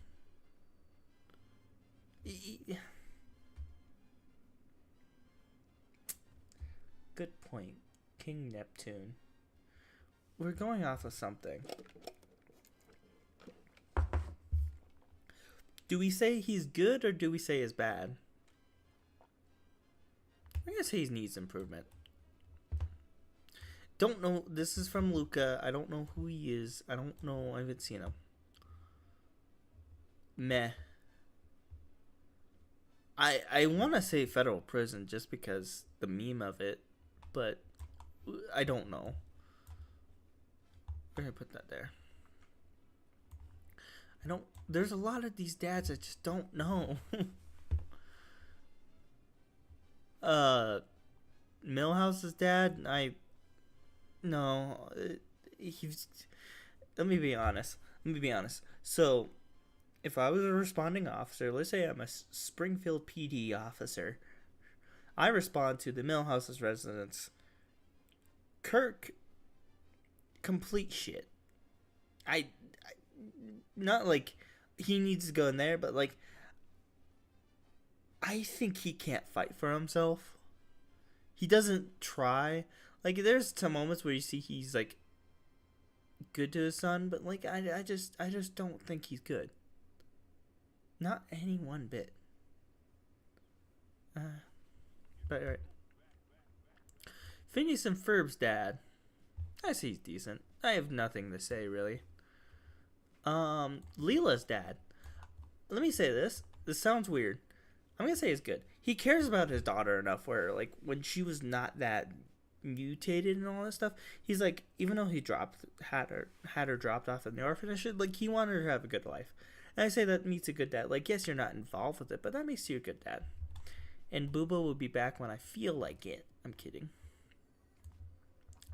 Good point. King Neptune. We're going off of something. Do we say he's good or do we say he's bad? I'm gonna say he needs improvement. Don't know. This is from Luca. I don't know who he is. I don't know. I haven't seen him. Meh. I want to say federal prison just because the meme of it, but I don't know. We're gonna put that there. There's a lot of these dads I just don't know. Milhouse's dad, no, let me be honest. So, if I was a responding officer, let's say I'm a Springfield PD officer, I respond to the Milhouse's residents. Kirk, complete shit. not like he needs to go in there, but like I think he can't fight for himself. He doesn't try. Like there's some moments where you see he's like good to his son, but like I just don't think he's good. Not any one bit. But alright. Phineas and Ferb's dad. I say he's decent. I have nothing to say really. Leela's dad. Let me say this. This sounds weird. I'm gonna say he's good. He cares about his daughter enough where, like, when she was not that mutated and all that stuff, he's like, even though he had her dropped off in the orphanage, like, he wanted her to have a good life. And I say that meets a good dad. Like, yes, you're not involved with it, but that makes you a good dad. And Booba will be back when I feel like it. I'm kidding.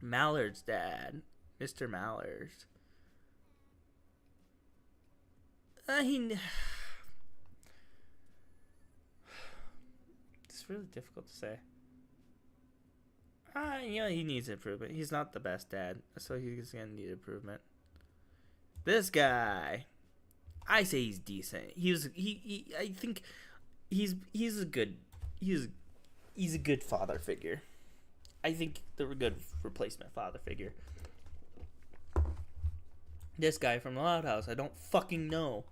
Mallard's dad, Mr. Mallard. It's really difficult to say. He needs improvement. He's not the best dad, so he's gonna need improvement. This guy, I say he's decent. I think he's a good father figure. I think they're a good replacement father figure. This guy from the Loud House, I don't fucking know.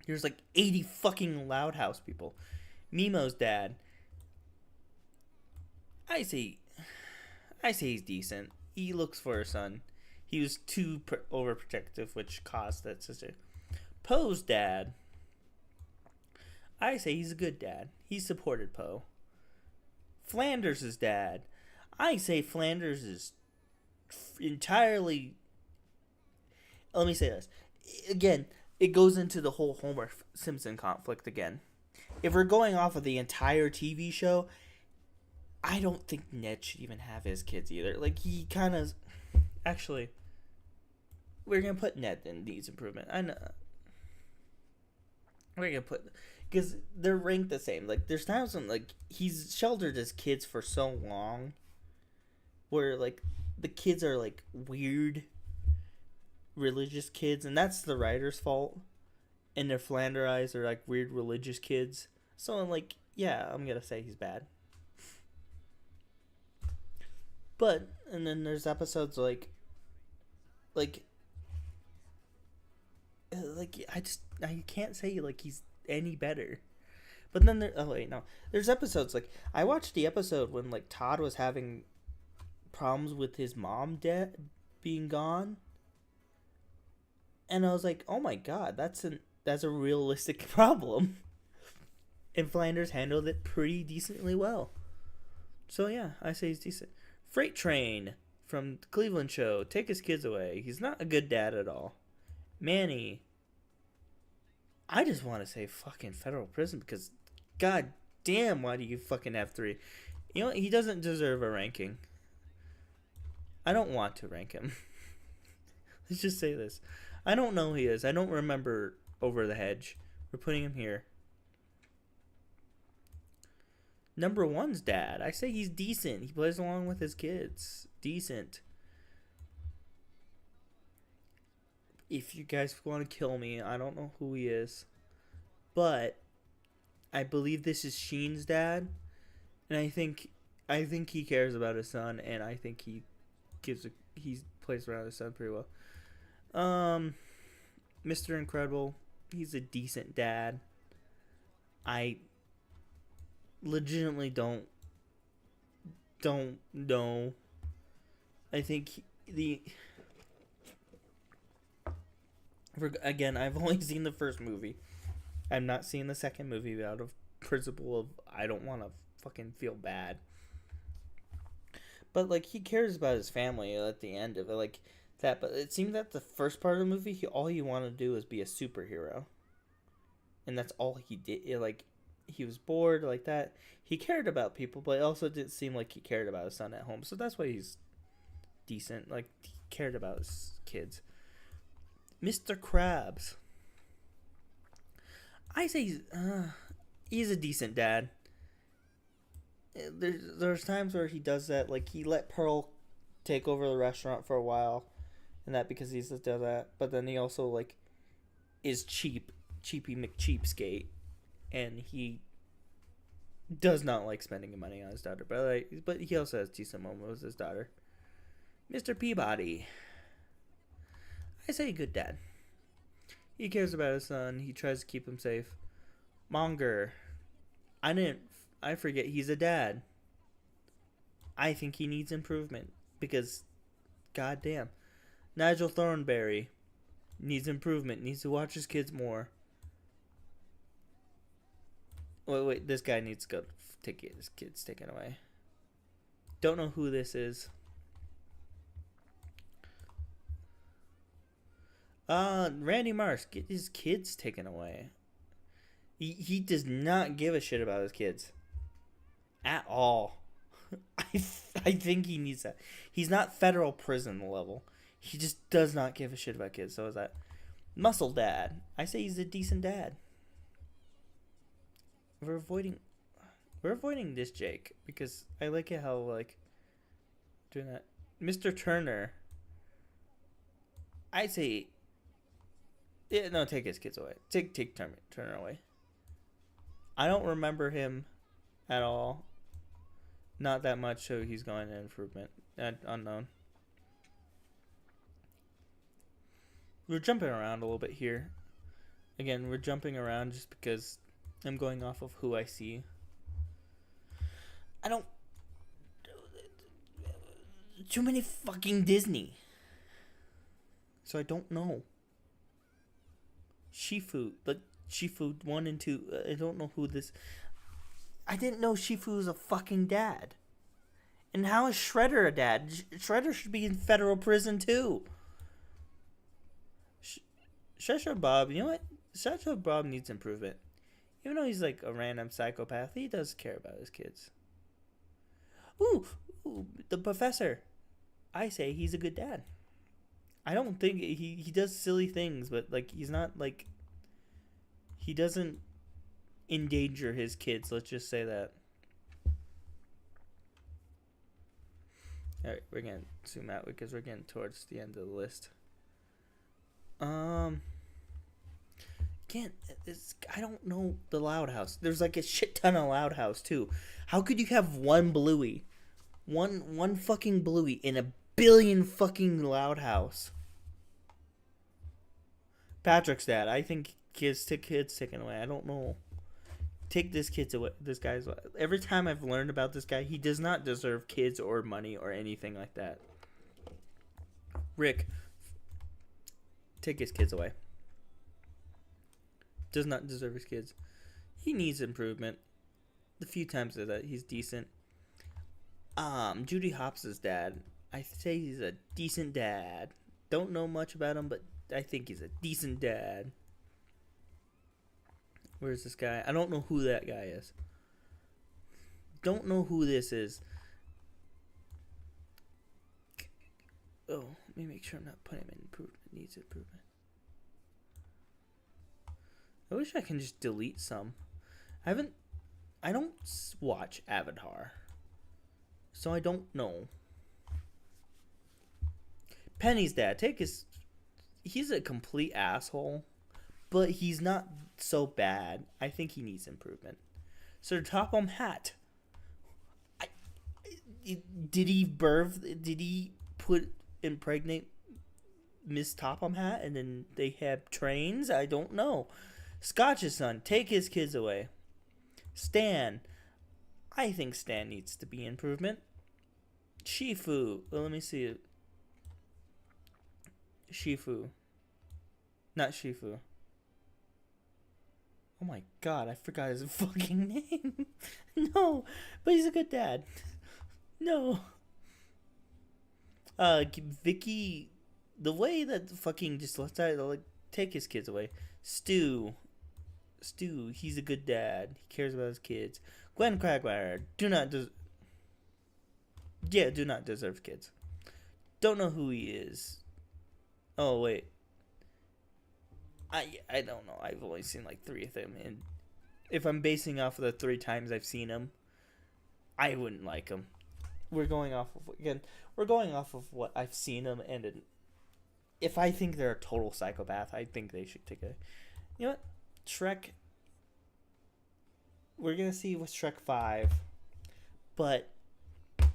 There's like 80 fucking Loud House people. Memo's dad. I say he's decent. He looks for his son. He was too overprotective, which caused that sister. Poe's dad. I say he's a good dad. He supported Poe. Flanders' dad. I say Flanders is entirely... Let me say this. Again, it goes into the whole Homer Simpson conflict again. If we're going off of the entire TV show, I don't think Ned should even have his kids either. Like, he kind of... Actually, we're going to put Ned in needs improvement. I know. We're going to put... Because they're ranked the same. Like, there's times when, like, he's sheltered his kids for so long where, like, the kids are, like, weird religious kids, and that's the writer's fault. And their Flanderized are, like, weird religious kids. So, I'm like, yeah, I'm going to say he's bad. But, and then there's episodes I can't say, like, he's any better. But then there's episodes, like, I watched the episode when, like, Todd was having problems with his mom being gone. And I was like, oh my god, that's a realistic problem. And Flanders handled it pretty decently well. So yeah, I say he's decent. Freight Train from the Cleveland Show. Take his kids away. He's not a good dad at all. Manny. I just want to say fucking federal prison because god damn, why do you fucking have 3? You know what? He doesn't deserve a ranking. I don't want to rank him. Let's just say this. I don't know who he is. I don't remember Over the Hedge. We're putting him here. Number 1's dad. I say he's decent. He plays along with his kids. Decent. If you guys want to kill me, I don't know who he is. But I believe this is Sheen's dad. And I think he cares about his son, and I think he plays around his son pretty well. Mr. Incredible, he's a decent dad. I legitimately don't know. I think again, I've only seen the first movie. I'm not seeing the second movie out of principle of I don't want to fucking feel bad. But like he cares about his family at the end of it, like that. But it seemed that the first part of the movie, all he wanted to do was be a superhero, and that's all he did. Like he was bored like that. He cared about people, but it also didn't seem like he cared about his son at home. So that's why he's decent. Like he cared about his kids. Mr. Krabs. I say he's a decent dad. There's times where he does that, like he let Pearl take over the restaurant for a while, and that because he's does that. But then he also like is cheapy McCheapskate, and he does not like spending money on his daughter. But he also has decent moments with his daughter. Mr. Peabody, I say good dad. He cares about his son. He tries to keep him safe. Monger, I forget he's a dad. I think he needs improvement because, goddamn, Nigel Thornberry needs improvement. Needs to watch his kids more. Wait, this guy needs to go take his kids taken away. Don't know who this is. Randy Marsh, get his kids taken away. He does not give a shit about his kids at all. I think he needs that. He's not federal prison level. He just does not give a shit about kids. So is that Muscle Dad? I say he's a decent dad. We're avoiding this Jake because I like it how like doing that. Mr. Turner, I say, yeah, no, take his kids away. Take Turner away. I don't remember him at all. Not that much, so he's going to improvement. Unknown. We're jumping around a little bit here. Again, we're jumping around just because I'm going off of who I see. I don't... Too many fucking Disney. So I don't know. Shifu. But Shifu 1 and 2. I don't know who this... I didn't know Shifu was a fucking dad. And how is Shredder a dad? Shredder should be in federal prison too. Shredder Bob, you know what? Shredder Bob needs improvement. Even though he's like a random psychopath, he does care about his kids. Ooh, the professor. I say he's a good dad. I don't think he does silly things, but like he's not like he doesn't endanger his kids. Let's just say that. All right, we're gonna zoom out because we're getting towards the end of the list. Again, I don't know the Loud House. There's like a shit ton of Loud House too. How could you have one Bluey, one fucking Bluey in a billion fucking Loud House? Patrick's dad. I think kids taken away. I don't know. Take this kid's away. This guy's. Every time I've learned about this guy, he does not deserve kids or money or anything like that. Rick, take his kids away. Does not deserve his kids. He needs improvement. The few times that he's decent. Judy Hopps' dad. I say he's a decent dad. Don't know much about him, but I think he's a decent dad. Where's this guy? I don't know who that guy is. Don't know who this is. Oh, let me make sure I'm not putting him in improvement. Needs improvement. I wish I can just delete some. I don't watch Avatar, so I don't know. Penny's dad. He's a complete asshole, but he's not so bad. I think he needs improvement. Sir Topham Hatt. Did he impregnate Miss Topham Hatt and then they have trains? I don't know. Scotch's son, take his kids away. Stan. I think Stan needs to be improvement. Shifu. Well, let me see it. Shifu. Not Shifu. Oh my god, I forgot his fucking name. No, but he's a good dad. No. Vicky, the way that fucking just lets out, like, take his kids away. Stu, he's a good dad. He cares about his kids. Glenn Quagmire, do not deserve kids. Don't know who he is. Oh, wait. I don't know. I've only seen like 3 of them, and if I'm basing off of the 3 times I've seen him, I wouldn't like him. We're going off of what I've seen him, and if I think they're a total psychopath, I think they should take a. You know what? Shrek. We're gonna see with Shrek 5, but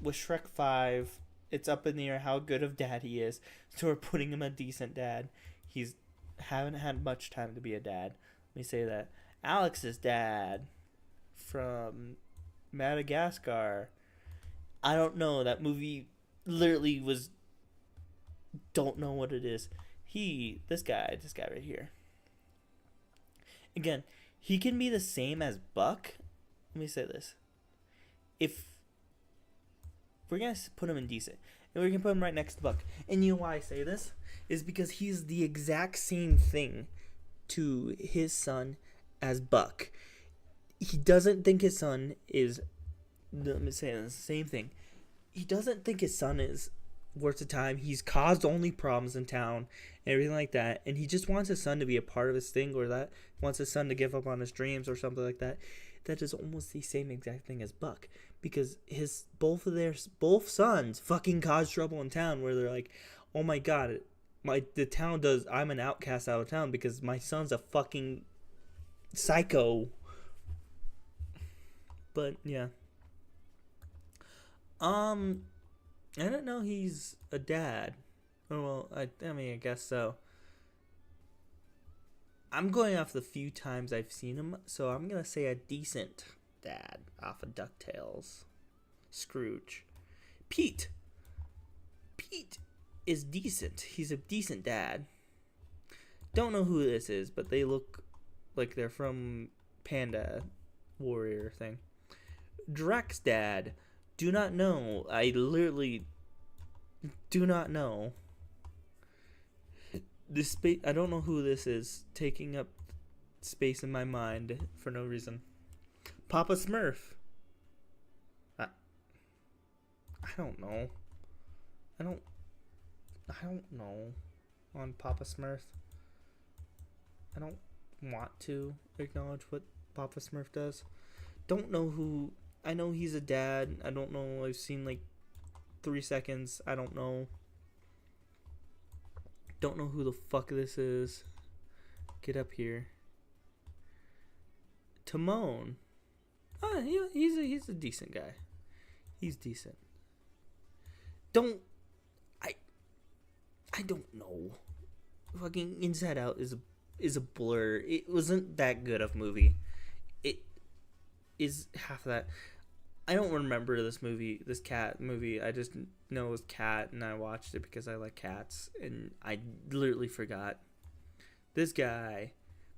with Shrek 5, it's up in the air how good of dad he is. So we're putting him a decent dad. He's haven't had much time to be a dad. Let me say that. Alex's dad from Madagascar. I don't know. That movie literally was. Don't know what it is. This guy right here. Again, he can be the same as Buck. Let me say this. If we're going to put him in decent, and we can put him right next to Buck. And you know why I say this? Is because he's the exact same thing to his son as Buck. He doesn't think his son is, let me say the same thing. He doesn't think his son is worth the time. He's caused only problems in town and everything like that. And he just wants his son to be a part of his thing, or that wants his son to give up on his dreams or something like that. That is almost the same exact thing as Buck, because both sons fucking cause trouble in town, where they're like, oh my god, I'm an outcast out of town because my son's a fucking psycho. But yeah. I don't know he's a dad. Oh, well, I mean, I guess so. I'm going off the few times I've seen him, so I'm going to say a decent dad off of DuckTales. Scrooge. Pete is decent. He's a decent dad. Don't know who this is, but they look like they're from Panda Warrior thing. Drek's dad. Do not know. I literally do not know. I don't know who this is, taking up space in my mind for no reason. Papa Smurf. I don't know. I don't know on Papa Smurf. I don't want to acknowledge what Papa Smurf does. Don't know who. I know he's a dad. I don't know. I've seen like 3 seconds. I don't know. Don't know who the fuck this is. Get up here. Timon. He's a decent guy. He's decent. I don't know. Fucking Inside Out is a blur. It wasn't that good of a movie. It is half of that. I don't remember this cat movie. I just know it was Cat, and I watched it because I like cats, and I literally forgot. This guy,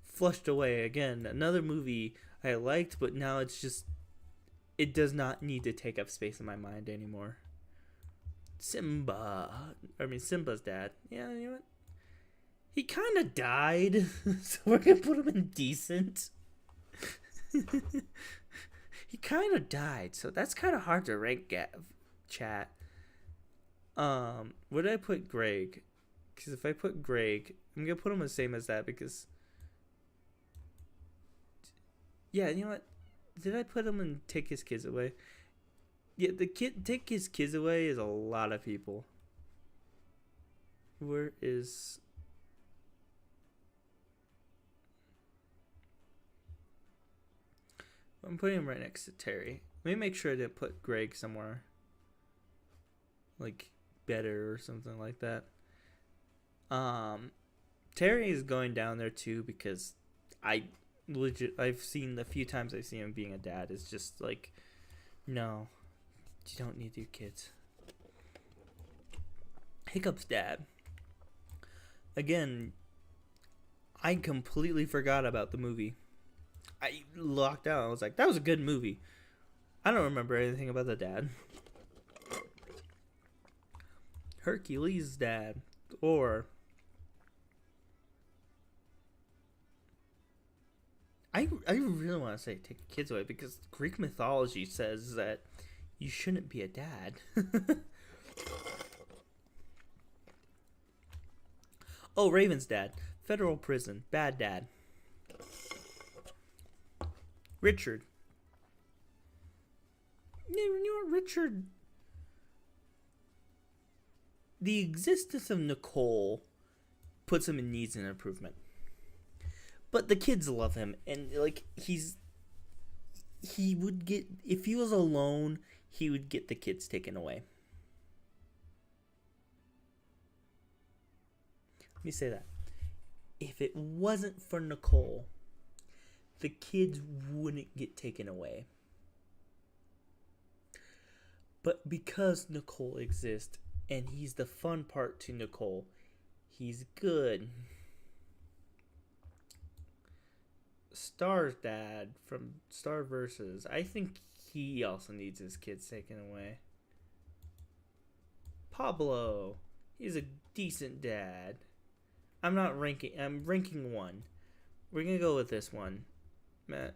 Flushed Away, again, another movie I liked, but now it's just, it does not need to take up space in my mind anymore. Simba's dad. Yeah, you know what? He kind of died, so we're going to put him in decent. He kind of died, so that's kind of hard to rank, chat. Where did I put Greg? Because if I put Greg, I'm going to put him the same as that because... Yeah, you know what? Did I put him in Take His Kids Away? Yeah, Take His Kids Away is a lot of people. Where is... I'm putting him right next to Terry. Let me make sure I didn't put Greg somewhere like better or something like that. Terry is going down there too because I've seen the few times I've seen him being a dad is just like, no, you don't need your kids. Hiccup's dad. Again, I completely forgot about the movie. I locked out. I was like, that was a good movie. I don't remember anything about the dad. Hercules' dad. Or... I really want to say Take the Kids Away because Greek mythology says that you shouldn't be a dad. Oh, Raven's dad. Federal prison. Bad dad. Richard. You know what, Richard? The existence of Nicole puts him in needs and improvement. But the kids love him, and like he would get, if he was alone, he would get the kids taken away. Let me say that. If it wasn't for Nicole, the kids wouldn't get taken away. But because Nicole exists, and he's the fun part to Nicole, he's good. Star's dad from Star Versus, I think he also needs his kids taken away. Pablo, he's a decent dad. I'm ranking 1. We're gonna go with this one. Matt.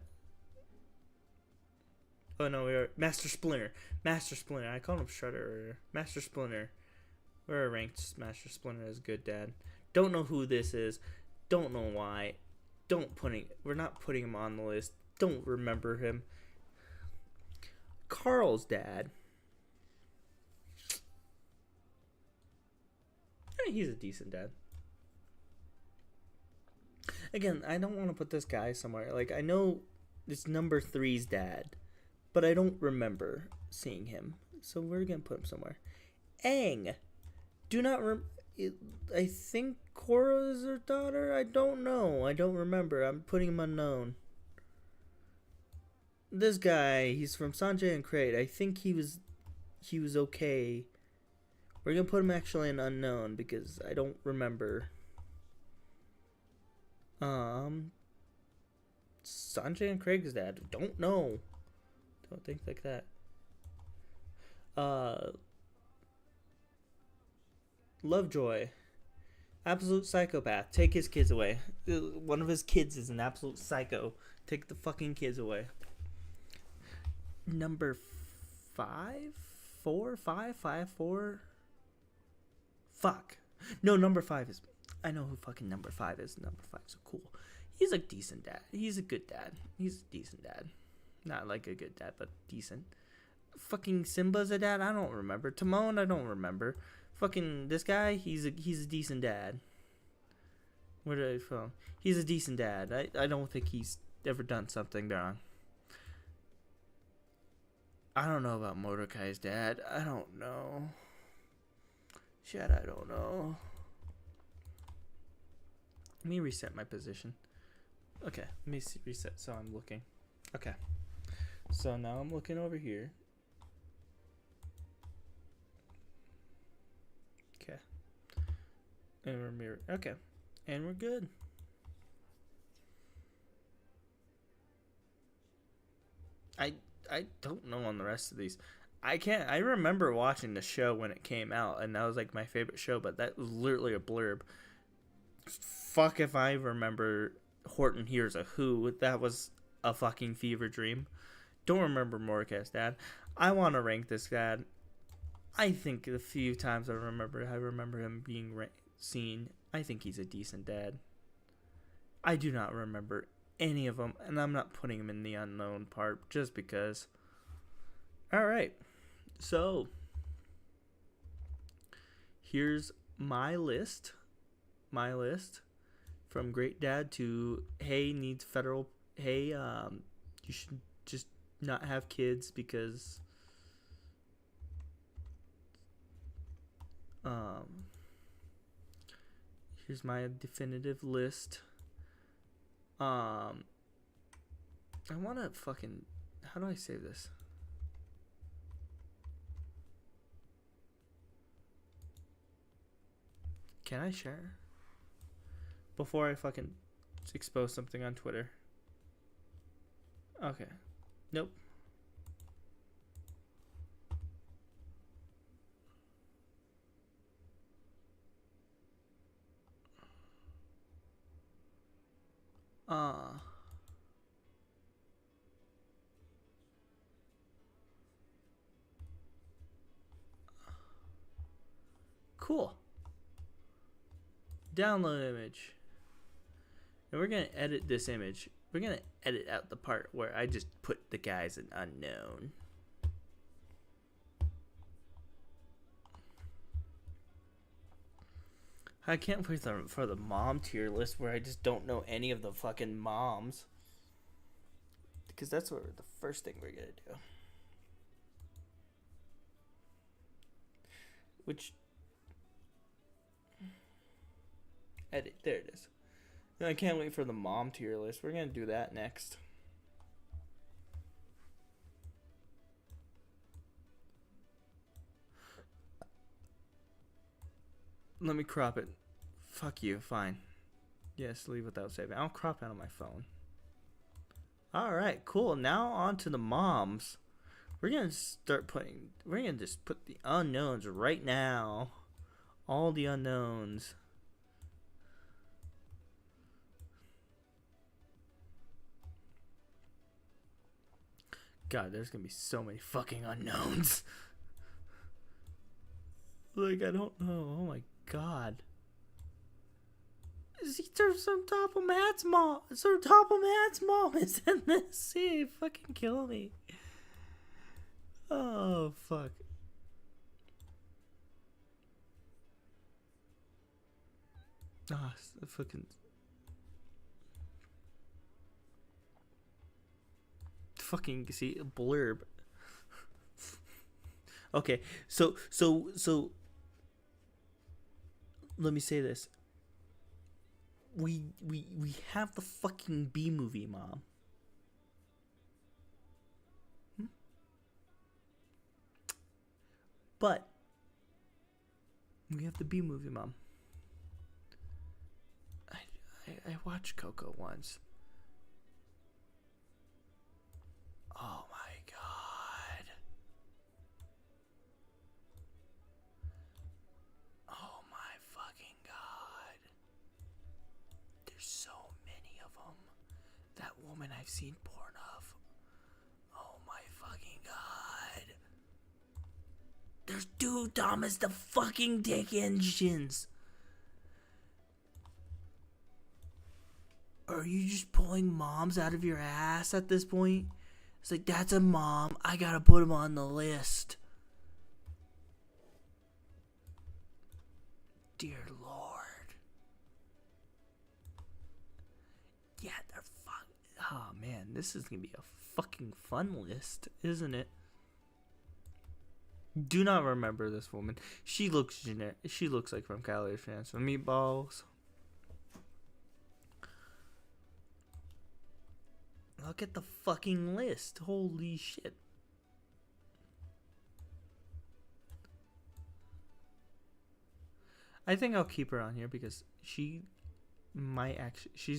Oh no, we are Master Splinter. I called him Shredder earlier. Master Splinter. We're ranked Master Splinter as good dad. Don't know who this is. Don't know why. We're not putting him on the list. Don't remember him. Carl's dad. He's a decent dad. Again, I don't want to put this guy somewhere. Like, I know it's number 3's dad, but I don't remember seeing him. So we're going to put him somewhere. Aang. Do not I think Korra is her daughter? I don't know. I don't remember. I'm putting him unknown. This guy, he's from Sanjay and Crate. I think he was okay. We're going to put him actually in unknown because I don't remember. Sanjay and Craig's dad. Don't know. Don't think like that. Lovejoy. Absolute psychopath. Take his kids away. One of his kids is an absolute psycho. Take the fucking kids away. Number 5? 4? 5? 5? 4? Fuck. No, number 5 is... I know who fucking number 5 is. Number 5 is so cool. He's a decent dad. He's a good dad. He's a decent dad. Not like a good dad, but decent. Fucking Simba's a dad? I don't remember. Timon? I don't remember. Fucking this guy? He's a decent dad. Where did I from? He's a decent dad. I don't think he's ever done something wrong. I don't know about Mordecai's dad. I don't know. Shit, I don't know. Let me reset my position. Okay, let me reset so I'm looking. Okay. So now I'm looking over here. Okay. And we're mirror. Okay. And we're good. I don't know on the rest of these. I remember watching the show when it came out, and that was like my favorite show, but that was literally a blurb. Fuck if I remember Horton Hears a Who. That was a fucking fever dream. Don't remember Mordecai's dad. I want to rank this dad. I think the few times I remember him being seen. I think he's a decent dad. I do not remember any of them, and I'm not putting him in the unknown part just because. Alright, so here's my list. From great dad to hey, needs federal. Hey, you should just not have kids because here's my definitive list. I want to fucking, how do I save this? Can I share? Before I fucking expose something on Twitter. Okay. Nope. Cool. Download image. And we're going to edit this image. We're going to edit out the part where I just put the guys in unknown. I can't wait for the mom tier list where I just don't know any of the fucking moms. Because that's what the first thing we're gonna do. Which edit, there it is. I can't wait for the mom tier list. We're gonna do that next. Let me crop it. Fuck you, fine. Yes, leave without saving. I'll crop it on my phone. Alright, cool. Now on to the moms. We're gonna just put the unknowns right now. All the unknowns. God, there's gonna be so many fucking unknowns. Like, I don't know. Oh my God. Sir Topomat's mom. Sir Topomat's mom is in this. See, fucking kill me. Oh, fuck. Ah, fucking. Fucking, see, blurb. Okay, so. Let me say this. We have the fucking B movie mom. But we have the B movie mom. I watched Coco once. Oh my God. Oh my fucking God. There's so many of them. That woman I've seen porn of. Oh my fucking God. There's two Thomas the fucking Dick Engines. Are you just pulling moms out of your ass at this point? It's like, that's a mom. I gotta put him on the list. Dear Lord. Yeah, they're fun. Oh man, this is gonna be a fucking fun list, isn't it? Do not remember this woman. She looks generic. She looks like from Calorie Transfer Meatballs. Look at the fucking list. Holy shit. I think I'll keep her on here because she might actually.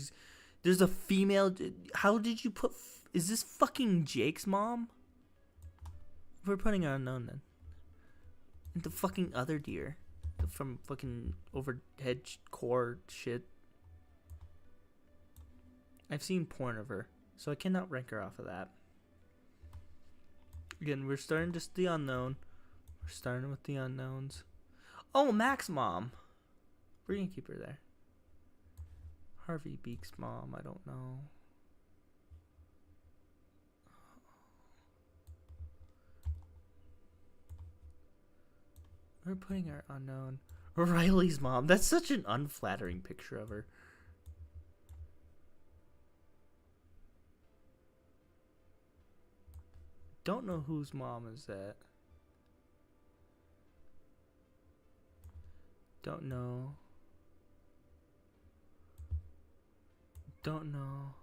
There's a female. How did you put. Is this fucking Jake's mom? We're putting her unknown then. And the fucking other deer. From fucking overhead core shit. I've seen porn of her. So I cannot rank her off of that. Again, we're starting just the unknown. We're starting with the unknowns. Oh, Mac's mom. We're going to keep her there. Harvey Beak's mom, I don't know. We're putting her unknown. Riley's mom. That's such an unflattering picture of her. Don't know whose mom is that. Don't know. Don't know.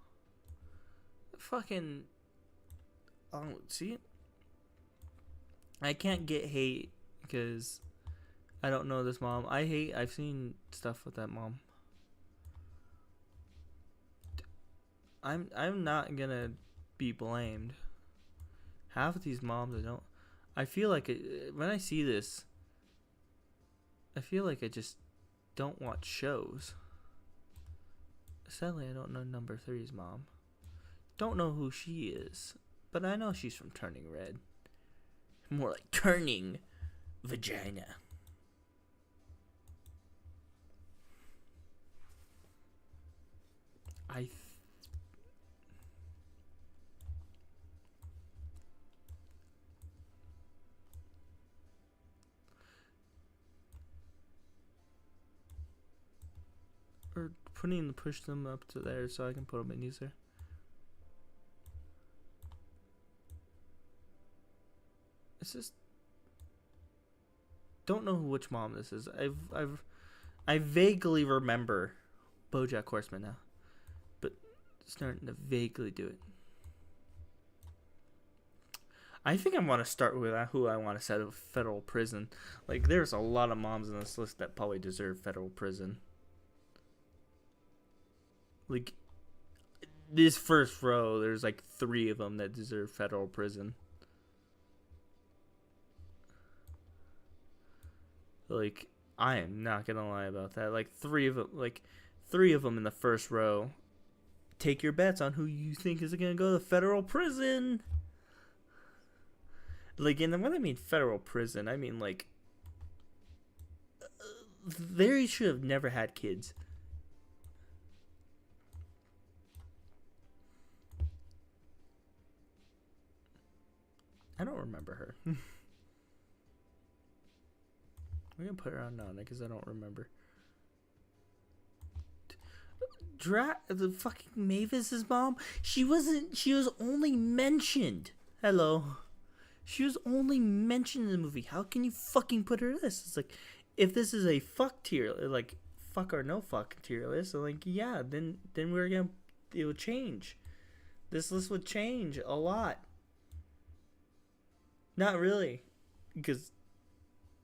Fucking. Oh, see? I can't get hate because I don't know this mom. I've seen stuff with that mom. I'm not gonna be blamed. Half of these moms I feel like when I see this, I feel like I just don't watch shows. Sadly, I don't know number 3's mom. Don't know who she is, but I know she's from Turning Red. More like Turning Vagina. or push them up to there so I can put them in user. It's just don't know which mom this is. I vaguely remember BoJack Horseman now, but starting to vaguely do it. I think I want to start with who I want to set up federal prison. Like, there's a lot of moms in this list that probably deserve federal prison. Like, this first row, there's like 3 of them that deserve federal prison. Like, I am not gonna lie about that. Like, 3 of them in the first row. Take your bets on who you think is gonna go to federal prison. Like, and when I mean federal prison, I mean, like, they should have never had kids. I don't remember her. We're gonna put her on Nana because I don't remember. The fucking Mavis's mom? She was only mentioned. Hello. She was only mentioned in the movie. How can you fucking put her in this? It's like, if this is a fuck tier, like, fuck or no fuck tier list, so like, yeah, then it would change. This list would change a lot. Not really. Because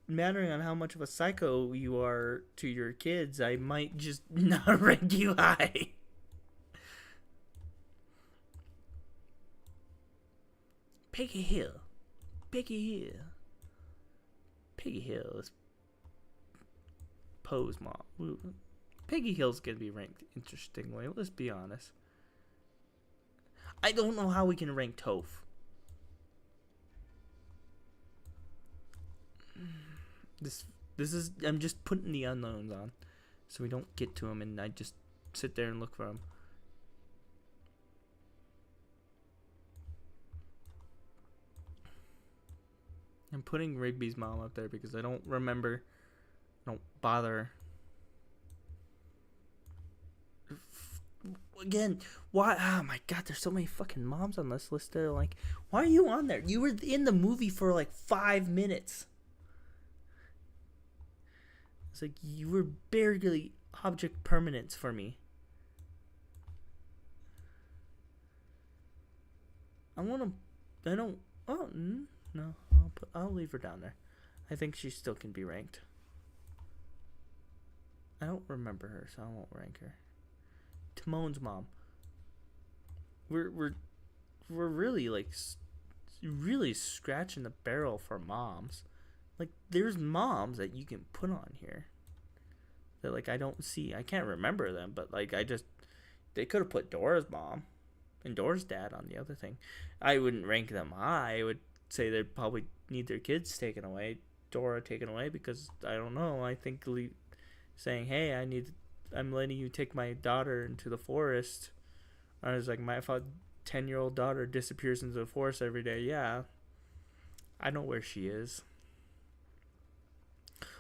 mattering on how much of a psycho you are to your kids, I might just not rank you high. Peggy Hill. Peggy Hill is Poe's mom. Peggy Hill's gonna be ranked interestingly. Let's be honest. I don't know how we can rank Toph. This is, I'm just putting the unknowns on, so we don't get to them, and I just sit there and look for them. I'm putting Rigby's mom up there because I don't remember. Don't bother. Again, why? Oh my god, there's so many fucking moms on this list. They're like, why are you on there? You were in the movie for like 5 minutes. It's like, you were barely object permanence for me. No, I'll leave her down there. I think she still can be ranked. I don't remember her, so I won't rank her. Timon's mom. We're really like really scratching the barrel for moms. Like, there's moms that you can put on here that, like, I don't see. I can't remember them, but like, they could have put Dora's mom and Dora's dad on the other thing. I wouldn't rank them high. I would say they probably need their kids taken away, Dora taken away, because I don't know. I think saying, hey, I'm letting you take my daughter into the forest. I was like, my 10-year-old daughter disappears into the forest every day. Yeah, I know where she is.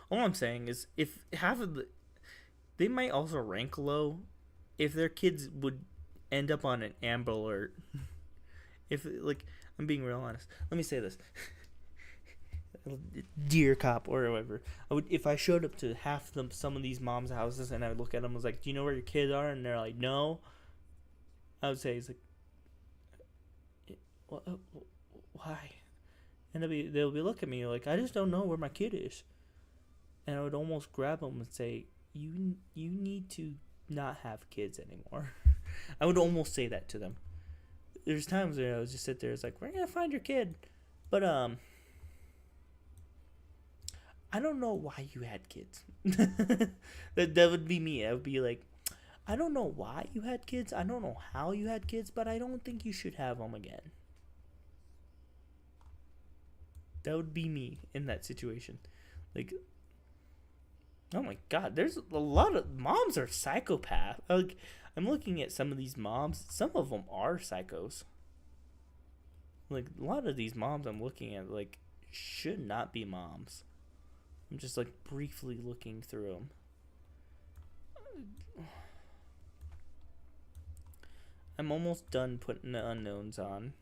All I'm saying is, if they might also rank low if their kids would end up on an Amber Alert. If, like, I'm being real honest. Let me say this. Dear cop or whatever. If I showed up to some of these moms' houses and I would look at them and was like, do you know where your kids are? And they're like, no. I would say, it's like, why? And they'll be looking at me like, I just don't know where my kid is. And I would almost grab them and say, you need to not have kids anymore. I would almost say that to them. There's times where I would just sit there, it's like, we're going to find your kid. But, I don't know why you had kids. that would be me. I would be like, I don't know why you had kids. I don't know how you had kids, but I don't think you should have them again. That would be me in that situation. Like, oh my god, there's a lot of moms are psychopaths. Like, I'm looking at some of these moms. Some of them are psychos. Like, a lot of these moms I'm looking at, like, should not be moms. I'm just, like, briefly looking through them. I'm almost done putting the unknowns on.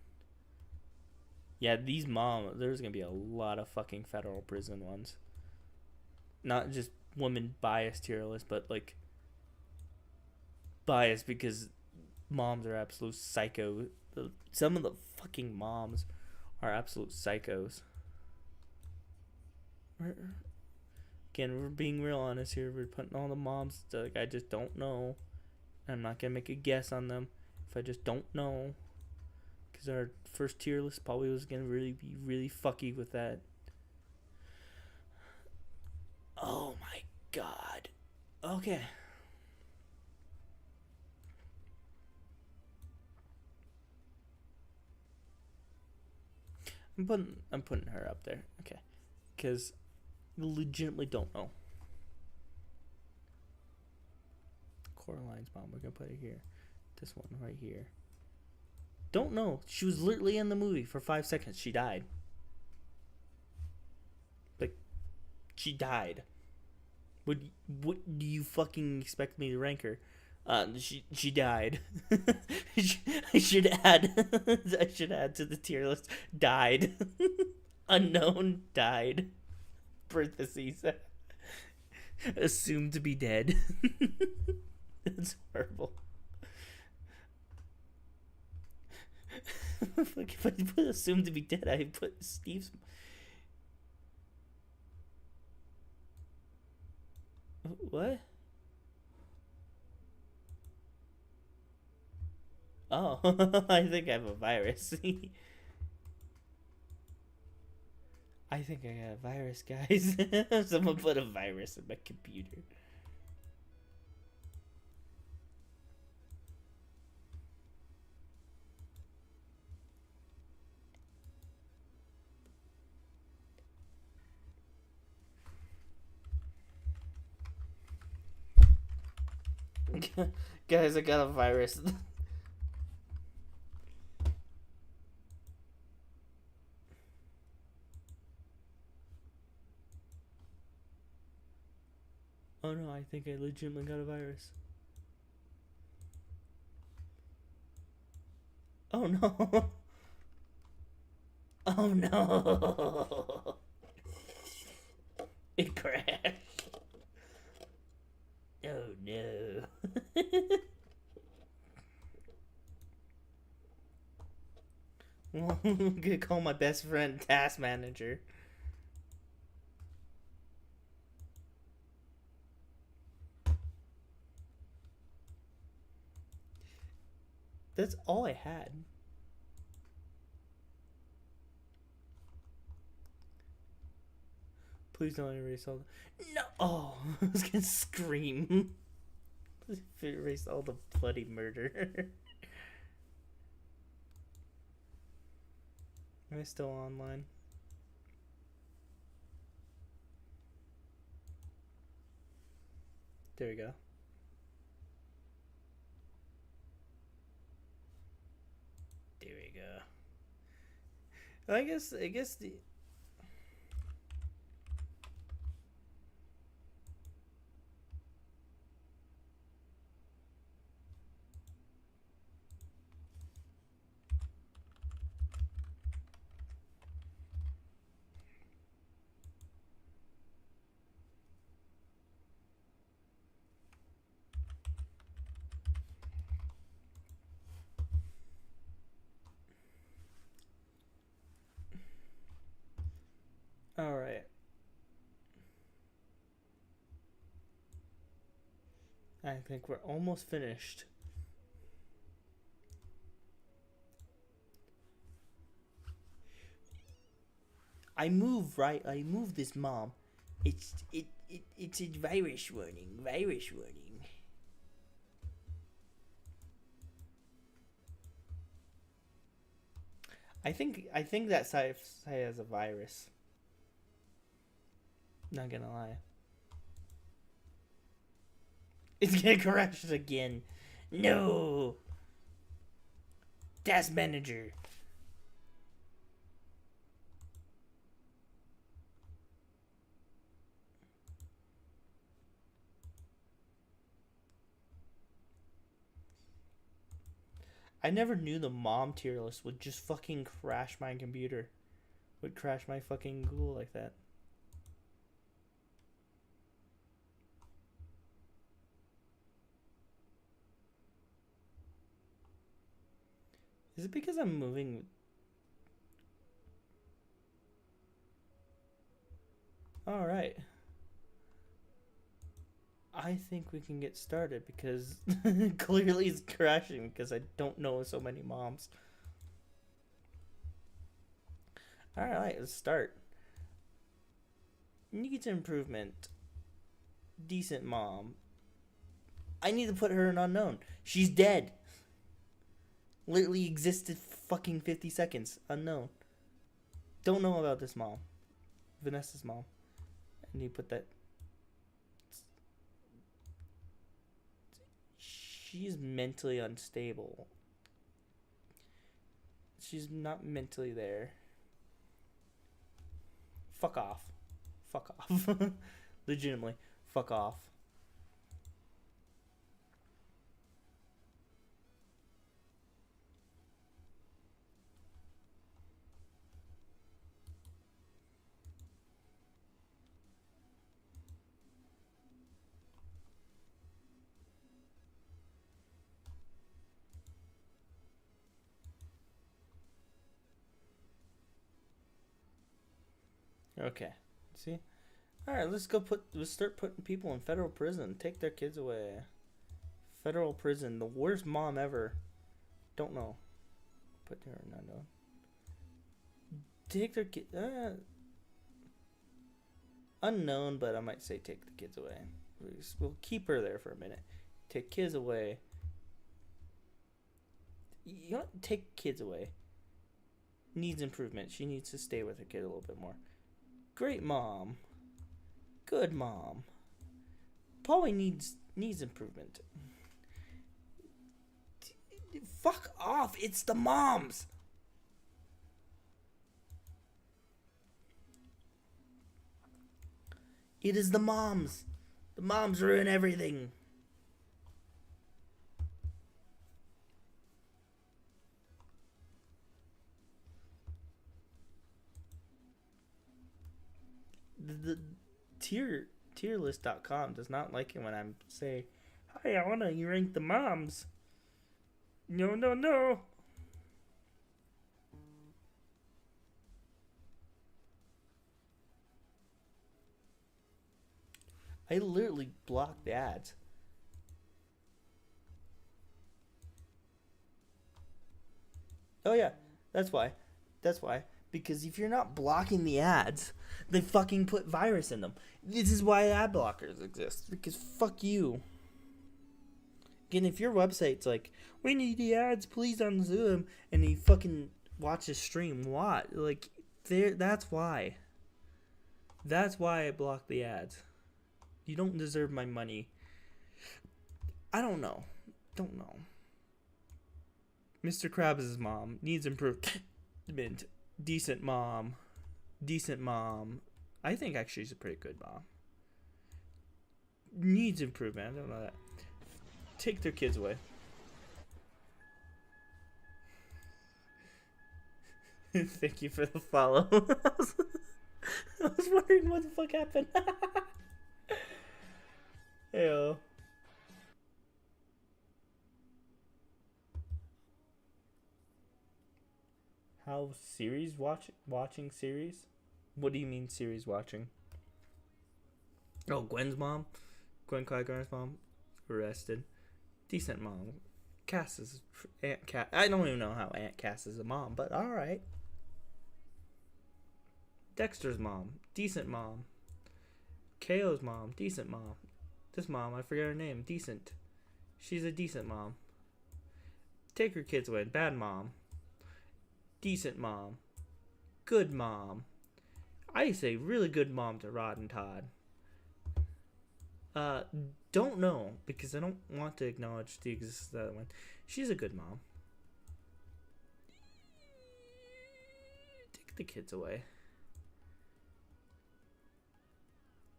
Yeah, these there's gonna be a lot of fucking federal prison ones. Not just women biased tier list, but like biased because moms are absolute psycho. Some of the fucking moms are absolute psychos. Again, we're being real honest here. We're putting all the moms to, like, I just don't know. I'm not gonna make a guess on them if I just don't know. Because our first tier list probably was gonna really be really fucky with that. Oh my god. Okay. I'm putting her up there. Okay. Because I legitimately don't know. Coraline's mom, we're gonna put it here. This one right here. Don't know. She was literally in the movie for 5 seconds. She died. Like, she died. What do you fucking expect me to rank her? She died. I should add to the tier list. Died. Unknown died. Parentheses. Assumed to be dead. That's horrible. If I put assumed to be dead, I put Steve's. What? Oh, I think I have a virus. I think I got a virus, guys. Someone put a virus in my computer. Guys, I got a virus. Oh no, I think I legitimately got a virus. Oh no. Oh no. It crashed. Oh no. Well, I'm gonna call my best friend Task Manager. That's all I had. Please don't erase all the... No! Oh, I was gonna scream. Erase all the bloody murder. Am I still online? There we go. There we go. I guess the... All right. I think we're almost finished. I move this mom. It's a virus warning. Virus warning. I think that site has a virus. Not gonna lie. It's gonna crash again. No. Task Manager. I never knew the mom tier list would just fucking crash my computer. Would crash my fucking Google like that. Is it because I'm moving? Alright. I think we can get started because clearly it's crashing because I don't know so many moms. Alright, let's start. Needs improvement. Decent mom. I need to put her in unknown. She's dead. Literally existed fucking 50 seconds. Unknown. Don't know about this mom. Vanessa's mom. I need to put that. She's mentally unstable. She's not mentally there. Fuck off. Fuck off. Legitimately. Fuck off. Okay. See? Alright, let's start putting people in federal prison. Take their kids away. Federal prison. The worst mom ever. Don't know. Put her in unknown. Take their kids. Unknown, but I might say take the kids away. We'll keep her there for a minute. Take kids away. You don't take kids away. Needs improvement. She needs to stay with her kid a little bit more. Great mom. Good mom. Probably needs improvement. Fuck off. It's the moms. It is the moms. The moms ruin everything. The tierlist.com does not like it when I say, "Hi, I want to rank the moms." No, no, no. I literally blocked the ads. Oh yeah, that's why. That's why. Because if you're not blocking the ads, they fucking put virus in them. This is why ad blockers exist. Because fuck you. Again, if your website's like, we need the ads, please unzoom, and you fucking watch a stream, what? Like, that's why. That's why I block the ads. You don't deserve my money. I don't know. Don't know. Mr. Krabs' mom needs improvement. Decent mom. Decent mom. I think actually she's a pretty good mom. Needs improvement. I don't know that. Take their kids away. Thank you for the follow. I was wondering what the fuck happened. Heyo. How series watching series? What do you mean series watching? Oh, Gwen's mom, Gwen Qui-Gon's mom, arrested. Decent mom. Cass's Aunt Cass. I don't even know how Aunt Cass is a mom, but all right. Dexter's mom, decent mom. KO's mom, decent mom. This mom, I forget her name, decent. She's a decent mom. Take her kids away, bad mom. Decent mom. Good mom. I say really good mom to Rod and Todd. Don't know, because I don't want to acknowledge the existence of the other one. She's a good mom. Take the kids away.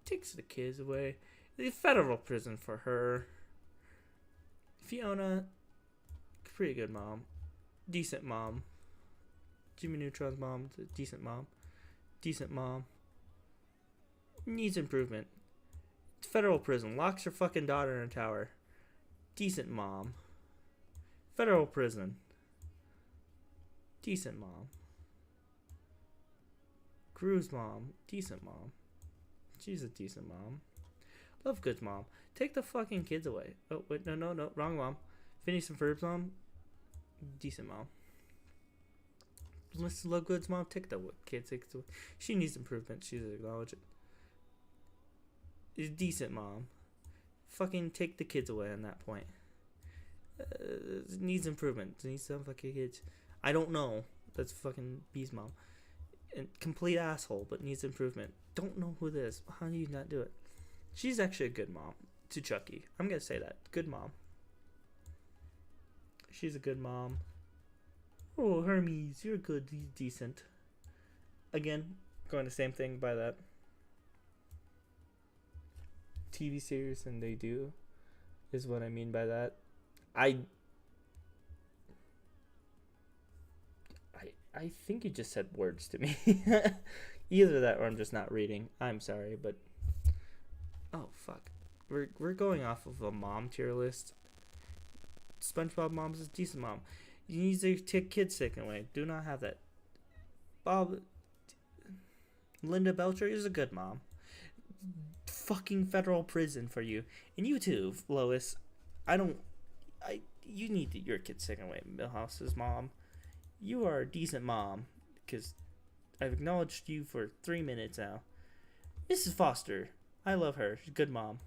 Takes the kids away. The federal prison for her. Fiona, pretty good mom. Decent mom. Jimmy Neutron's mom, decent mom. Decent mom. Needs improvement. Federal prison. Locks her fucking daughter in a tower. Decent mom. Federal prison. Decent mom. Gru's mom. Decent mom. She's a decent mom. Lovegood's mom. Take the fucking kids away. Oh, wait, no. Wrong mom. Phineas and Ferb's mom. Decent mom. Mrs. Lovegood's mom. Take the kids away. She needs improvement. She's acknowledge it. Is decent mom. Fucking take the kids away on that point. Needs improvement. Needs some fucking kids. I don't know. That's fucking B's mom. And complete asshole, but needs improvement. Don't know who this. How do you not do it? She's actually a good mom to Chucky. I'm gonna say that. Good mom. She's a good mom. Oh, Hermes, you're good. He's decent. Again, going the same thing by that TV series, and they do, is what I mean by that. I think you just said words to me. Either that or I'm just not reading. I'm sorry, but oh fuck. We're going off of a mom tier list. SpongeBob mom's a decent mom. You need to take kids taken away. Do not have that. Linda Belcher is a good mom. Fucking federal prison for you. And you too, Lois. You need your kids taken away. Milhouse's mom. You are a decent mom, because I've acknowledged you for 3 minutes now. Mrs. Foster, I love her. She's a good mom.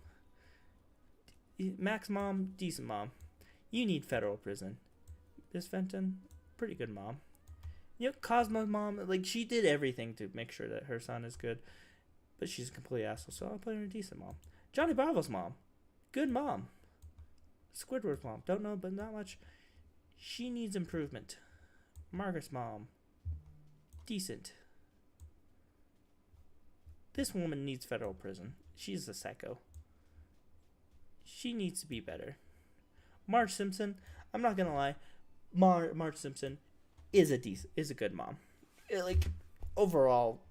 Mac's mom, decent mom. You need federal prison. Miss Fenton, pretty good mom. You know, Cosmo's mom, like, she did everything to make sure that her son is good, but she's a complete asshole, so I'll put her a decent mom. Johnny Bravo's mom, good mom. Squidward's mom, don't know, but not much. She needs improvement. Margaret's mom, decent. This woman needs federal prison. She's a psycho. She needs to be better. Marge Simpson, I'm not gonna lie, Marge Simpson is a good mom. Overall,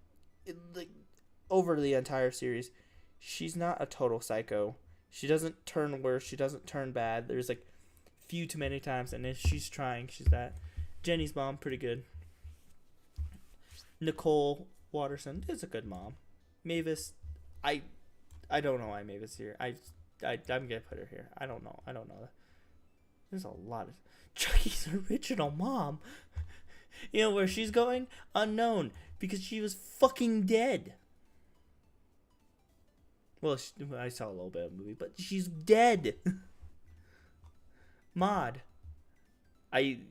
over the entire series, she's not a total psycho. She doesn't turn worse. She doesn't turn bad. There's few too many times, and if she's trying, she's that. Jenny's mom, pretty good. Nicole Watterson is a good mom. Mavis, I don't know why Mavis here. I'm gonna put her here. I don't know. There's a lot of Chucky's original mom. You know where she's going? Unknown, because she was fucking dead. Well, I saw a little bit of the movie, but she's dead. Maud.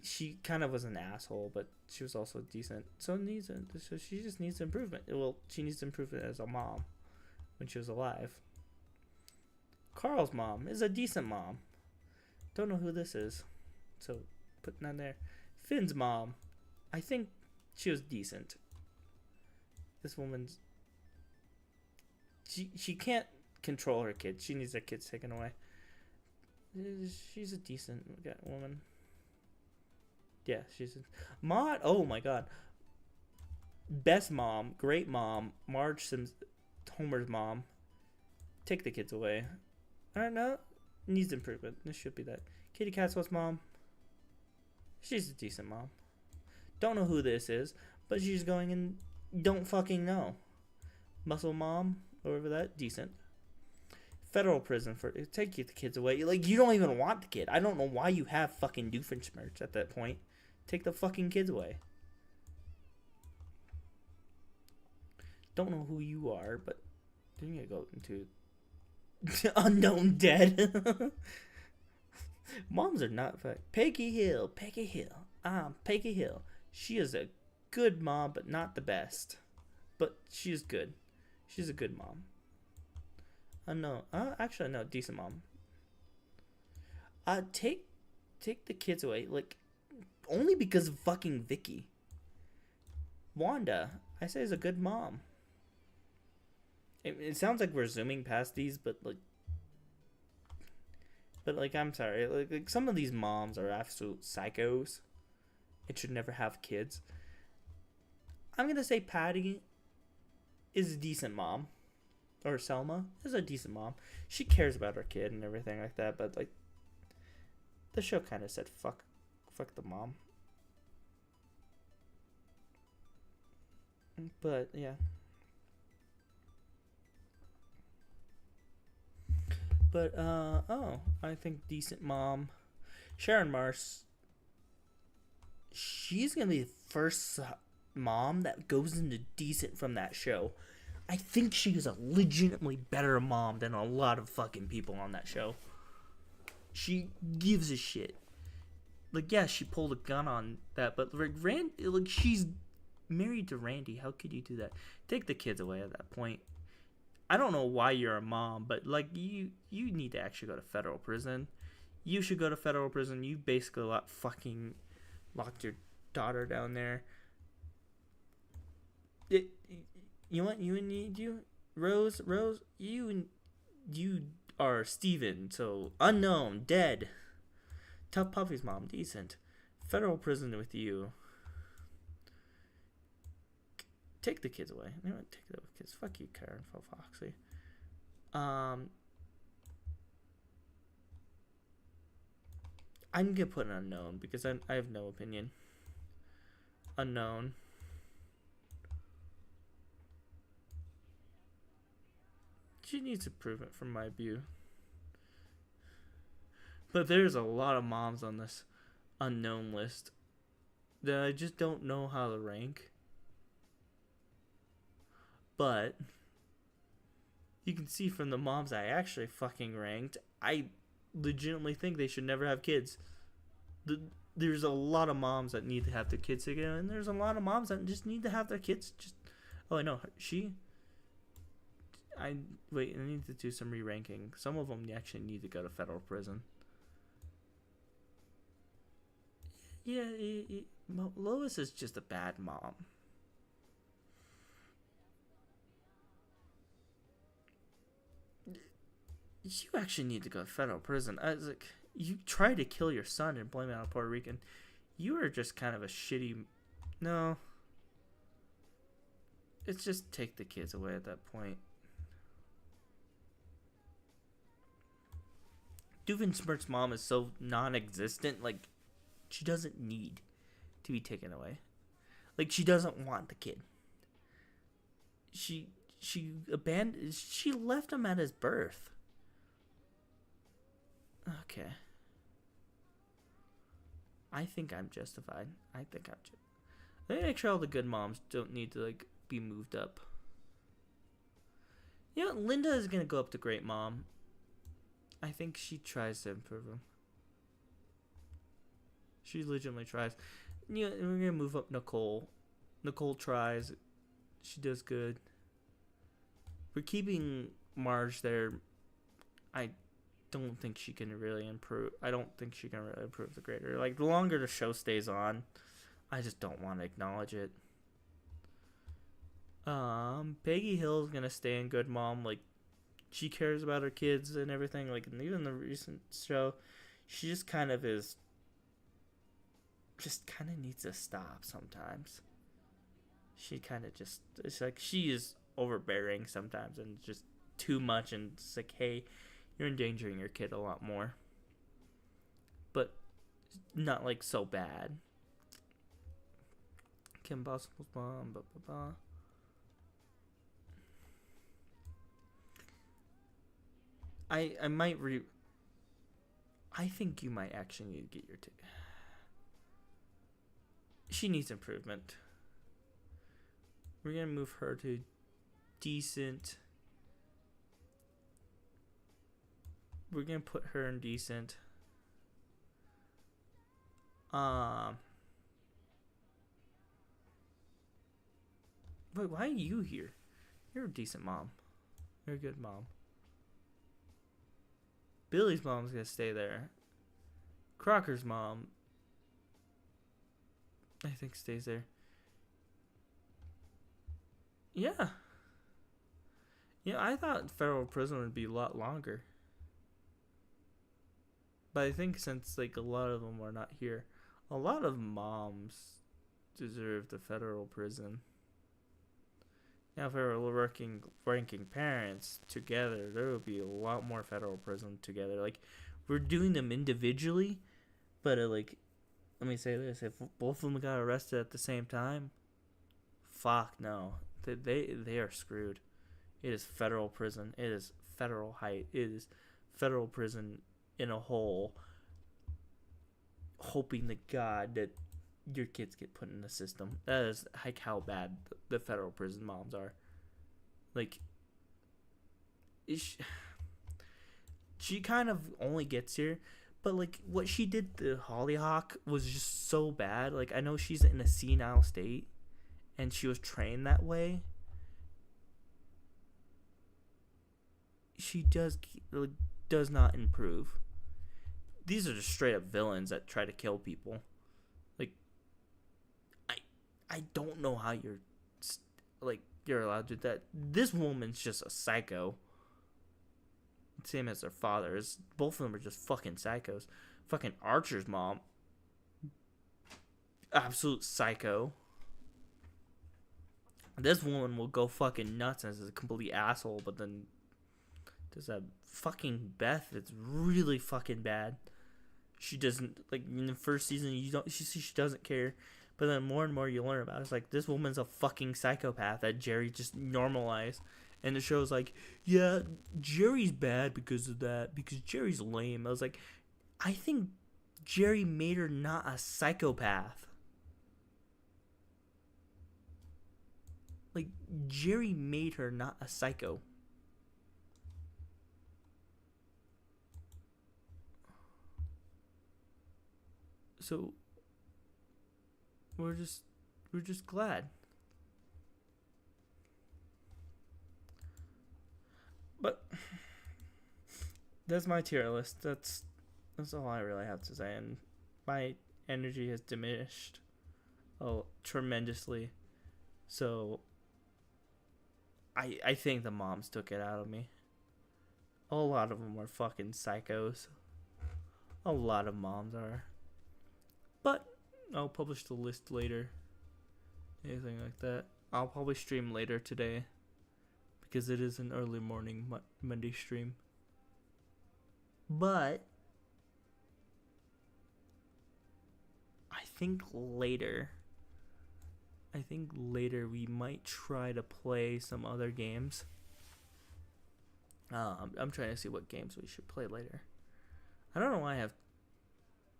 She kind of was an asshole, but she was also decent. So she just needs improvement. Well, she needs improvement as a mom when she was alive. Carl's mom is a decent mom. Don't know who this is, so putting that there. Finn's mom, I think she was decent. This woman's she can't control her kids. She needs her kids taken away. She's a decent woman. Yeah, she's Maud. Oh my god. Best mom, great mom, Marge Sims, Homer's mom. Take the kids away. I don't know. Needs improvement. This should be that. Kitty Catwell's mom. She's a decent mom. Don't know who this is, but she's going in. Don't fucking know. Muscle mom, over that, decent. Federal prison for take the kids away. You don't even want the kid. I don't know why you have fucking Doofenshmirtz at that point. Take the fucking kids away. Don't know who you are, but then you go into unknown dead. Moms are not Peggy Hill. Peggy Hill. She is a good mom, but not the best. But she is good. She's a good mom. No. Actually, no. Decent mom. Take the kids away. Only because of fucking Vicky. Wanda, I say, is a good mom. It sounds like we're zooming past these, but But like, I'm sorry, like some of these moms are absolute psychos. It should never have kids. I'm gonna say Patty is a decent mom, or Selma is a decent mom. She cares about her kid and everything like that. But like, the show kind of said fuck the mom. But yeah. But I think decent mom, Sharon Marsh. She's gonna be the first mom that goes into decent from that show. I think she is a legitimately better mom than a lot of fucking people on that show. She gives a shit. Like, yeah, she pulled a gun on that, but like she's married to Randy. How could you do that? Take the kids away at that point. I don't know why you're a mom, but like you need to actually go to federal prison. You should go to federal prison. You basically locked your daughter down there. You want you need you Rose you are Steven, so unknown, dead. Tough Puffy's mom, decent. Federal prison with you. Take the kids away. No, take the kids. Fuck you, Karen Foxley. I'm gonna put an unknown because I have no opinion. Unknown. She needs improvement from my view. But there's a lot of moms on this unknown list that I just don't know how to rank. But you can see from the moms I actually fucking ranked, I legitimately think they should never have kids. There's a lot of moms that need to have their kids together, and there's a lot of moms that just need to have their kids just... Oh, I know. I need to do some re-ranking. Some of them actually need to go to federal prison. Yeah, Lois is just a bad mom. You actually need to go to federal prison. I was like, you tried to kill your son and blame it on a Puerto Rican. You are just kind of a shitty... No. It's just take the kids away at that point. Doofenshmirtz's mom is so non-existent, like, she doesn't need to be taken away. Like, she doesn't want the kid. She left him at his birth. Okay. I think I'm justified. Let me make sure all the good moms don't need to, like, be moved up. You know, Linda is gonna go up to great mom. I think she tries to improve him. She legitimately tries. You know, we're gonna move up Nicole. Nicole tries. She does good. We're keeping Marge there. I don't think she can really improve. I don't think she can really improve the greater. Like, the longer the show stays on, I just don't want to acknowledge it. Peggy Hill's gonna stay in good mom. Like, she cares about her kids and everything. Like, even the recent show, she just kind of is. Just kind of needs to stop sometimes. She kind of just. It's like she is overbearing sometimes and just too much. And it's like, hey, you're endangering your kid a lot more. But not like so bad. Kim Possible's mom. Blah, blah, blah. I might I think you might actually need to get your she needs improvement. We're gonna move her to decent. We're gonna put her in decent. Wait, why are you here? You're a decent mom. You're a good mom. Billy's mom's gonna stay there. Crocker's mom, I think, stays there. Yeah. Yeah, I thought federal prison would be a lot longer. But I think since like a lot of them are not here, a lot of moms deserve the federal prison. Now, if we were ranking parents together, there would be a lot more federal prison together. Like, we're doing them individually, but like, let me say this: if both of them got arrested at the same time, fuck no, they are screwed. It is federal prison. It is federal height. It is federal prison in a hole, hoping to God that your kids get put in the system. That is like how bad the federal prison moms are. Like, she kind of only gets here, but like what she did to Hollyhock was just so bad. Like, I know she's in a senile state, and she was trained that way. She does not improve. These are just straight up villains that try to kill people. Like, I don't know how you're allowed to do that. This woman's just a psycho. Same as their fathers. Both of them are just fucking psychos. Fucking Archer's mom, absolute psycho. This woman will go fucking nuts as a complete asshole, but then there's that fucking Beth that's really fucking bad. She doesn't, like, in the first season, she doesn't care. But then more and more you learn about it. It's like, this woman's a fucking psychopath that Jerry just normalized. And the show's like, yeah, Jerry's bad because of that. Because Jerry's lame. I was like, I think Jerry made her not a psychopath. Like, Jerry made her not a psycho. So we're just glad. But that's my tier list. That's all I really have to say. And my energy has diminished tremendously. So I think the moms took it out of me. A lot of them are fucking psychos. A lot of moms are. But I'll publish the list later. Anything like that. I'll probably stream later today, because it is an early morning Monday stream. But I think later we might try to play some other games. I'm trying to see what games we should play later. I don't know why I have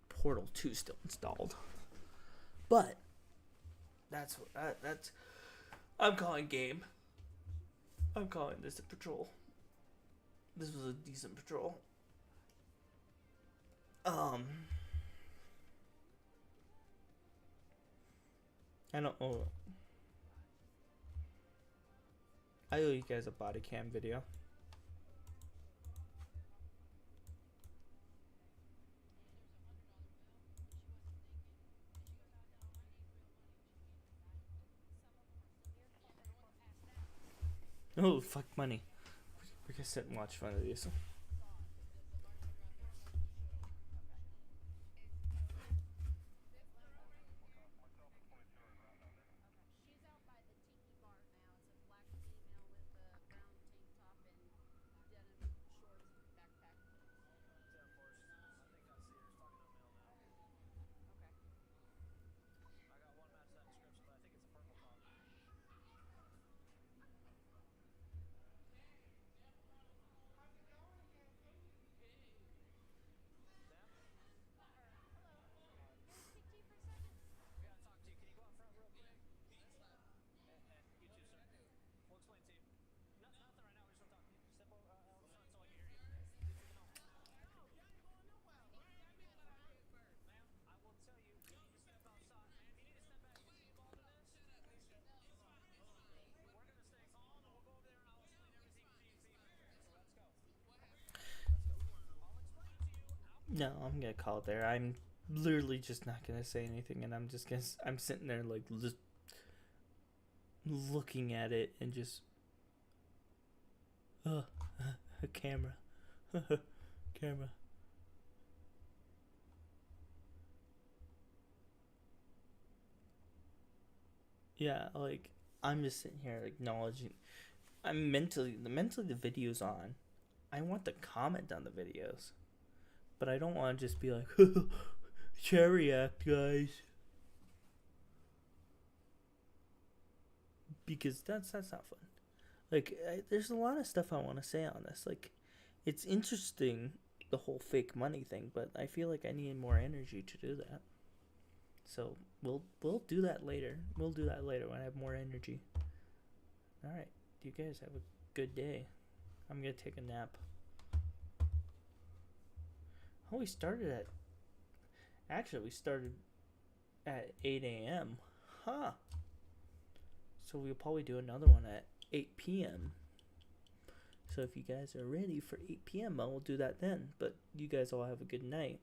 Portal 2 still installed, but that's I'm calling game. I'm calling this a patrol. This was a decent patrol. I don't know. I owe you guys a body cam video. Oh, fuck money. We can sit and watch one of these. No, I'm gonna call it there. I'm literally just not gonna say anything, and I'm sitting there like just looking at it and just a camera. Camera. Yeah, like I'm just sitting here acknowledging. I'm mentally the video's on. I want to comment on the videos, but I don't want to just be like, cherry act, guys, because that's not fun. Like, there's a lot of stuff I want to say on this. Like, it's interesting the whole fake money thing, but I feel like I need more energy to do that. So we'll do that later. We'll do that later when I have more energy. All right, you guys have a good day. I'm gonna take a nap. Oh, we started at 8 a.m. Huh. So we'll probably do another one at 8 p.m. So if you guys are ready for 8 p.m., we'll do that then. But you guys all have a good night.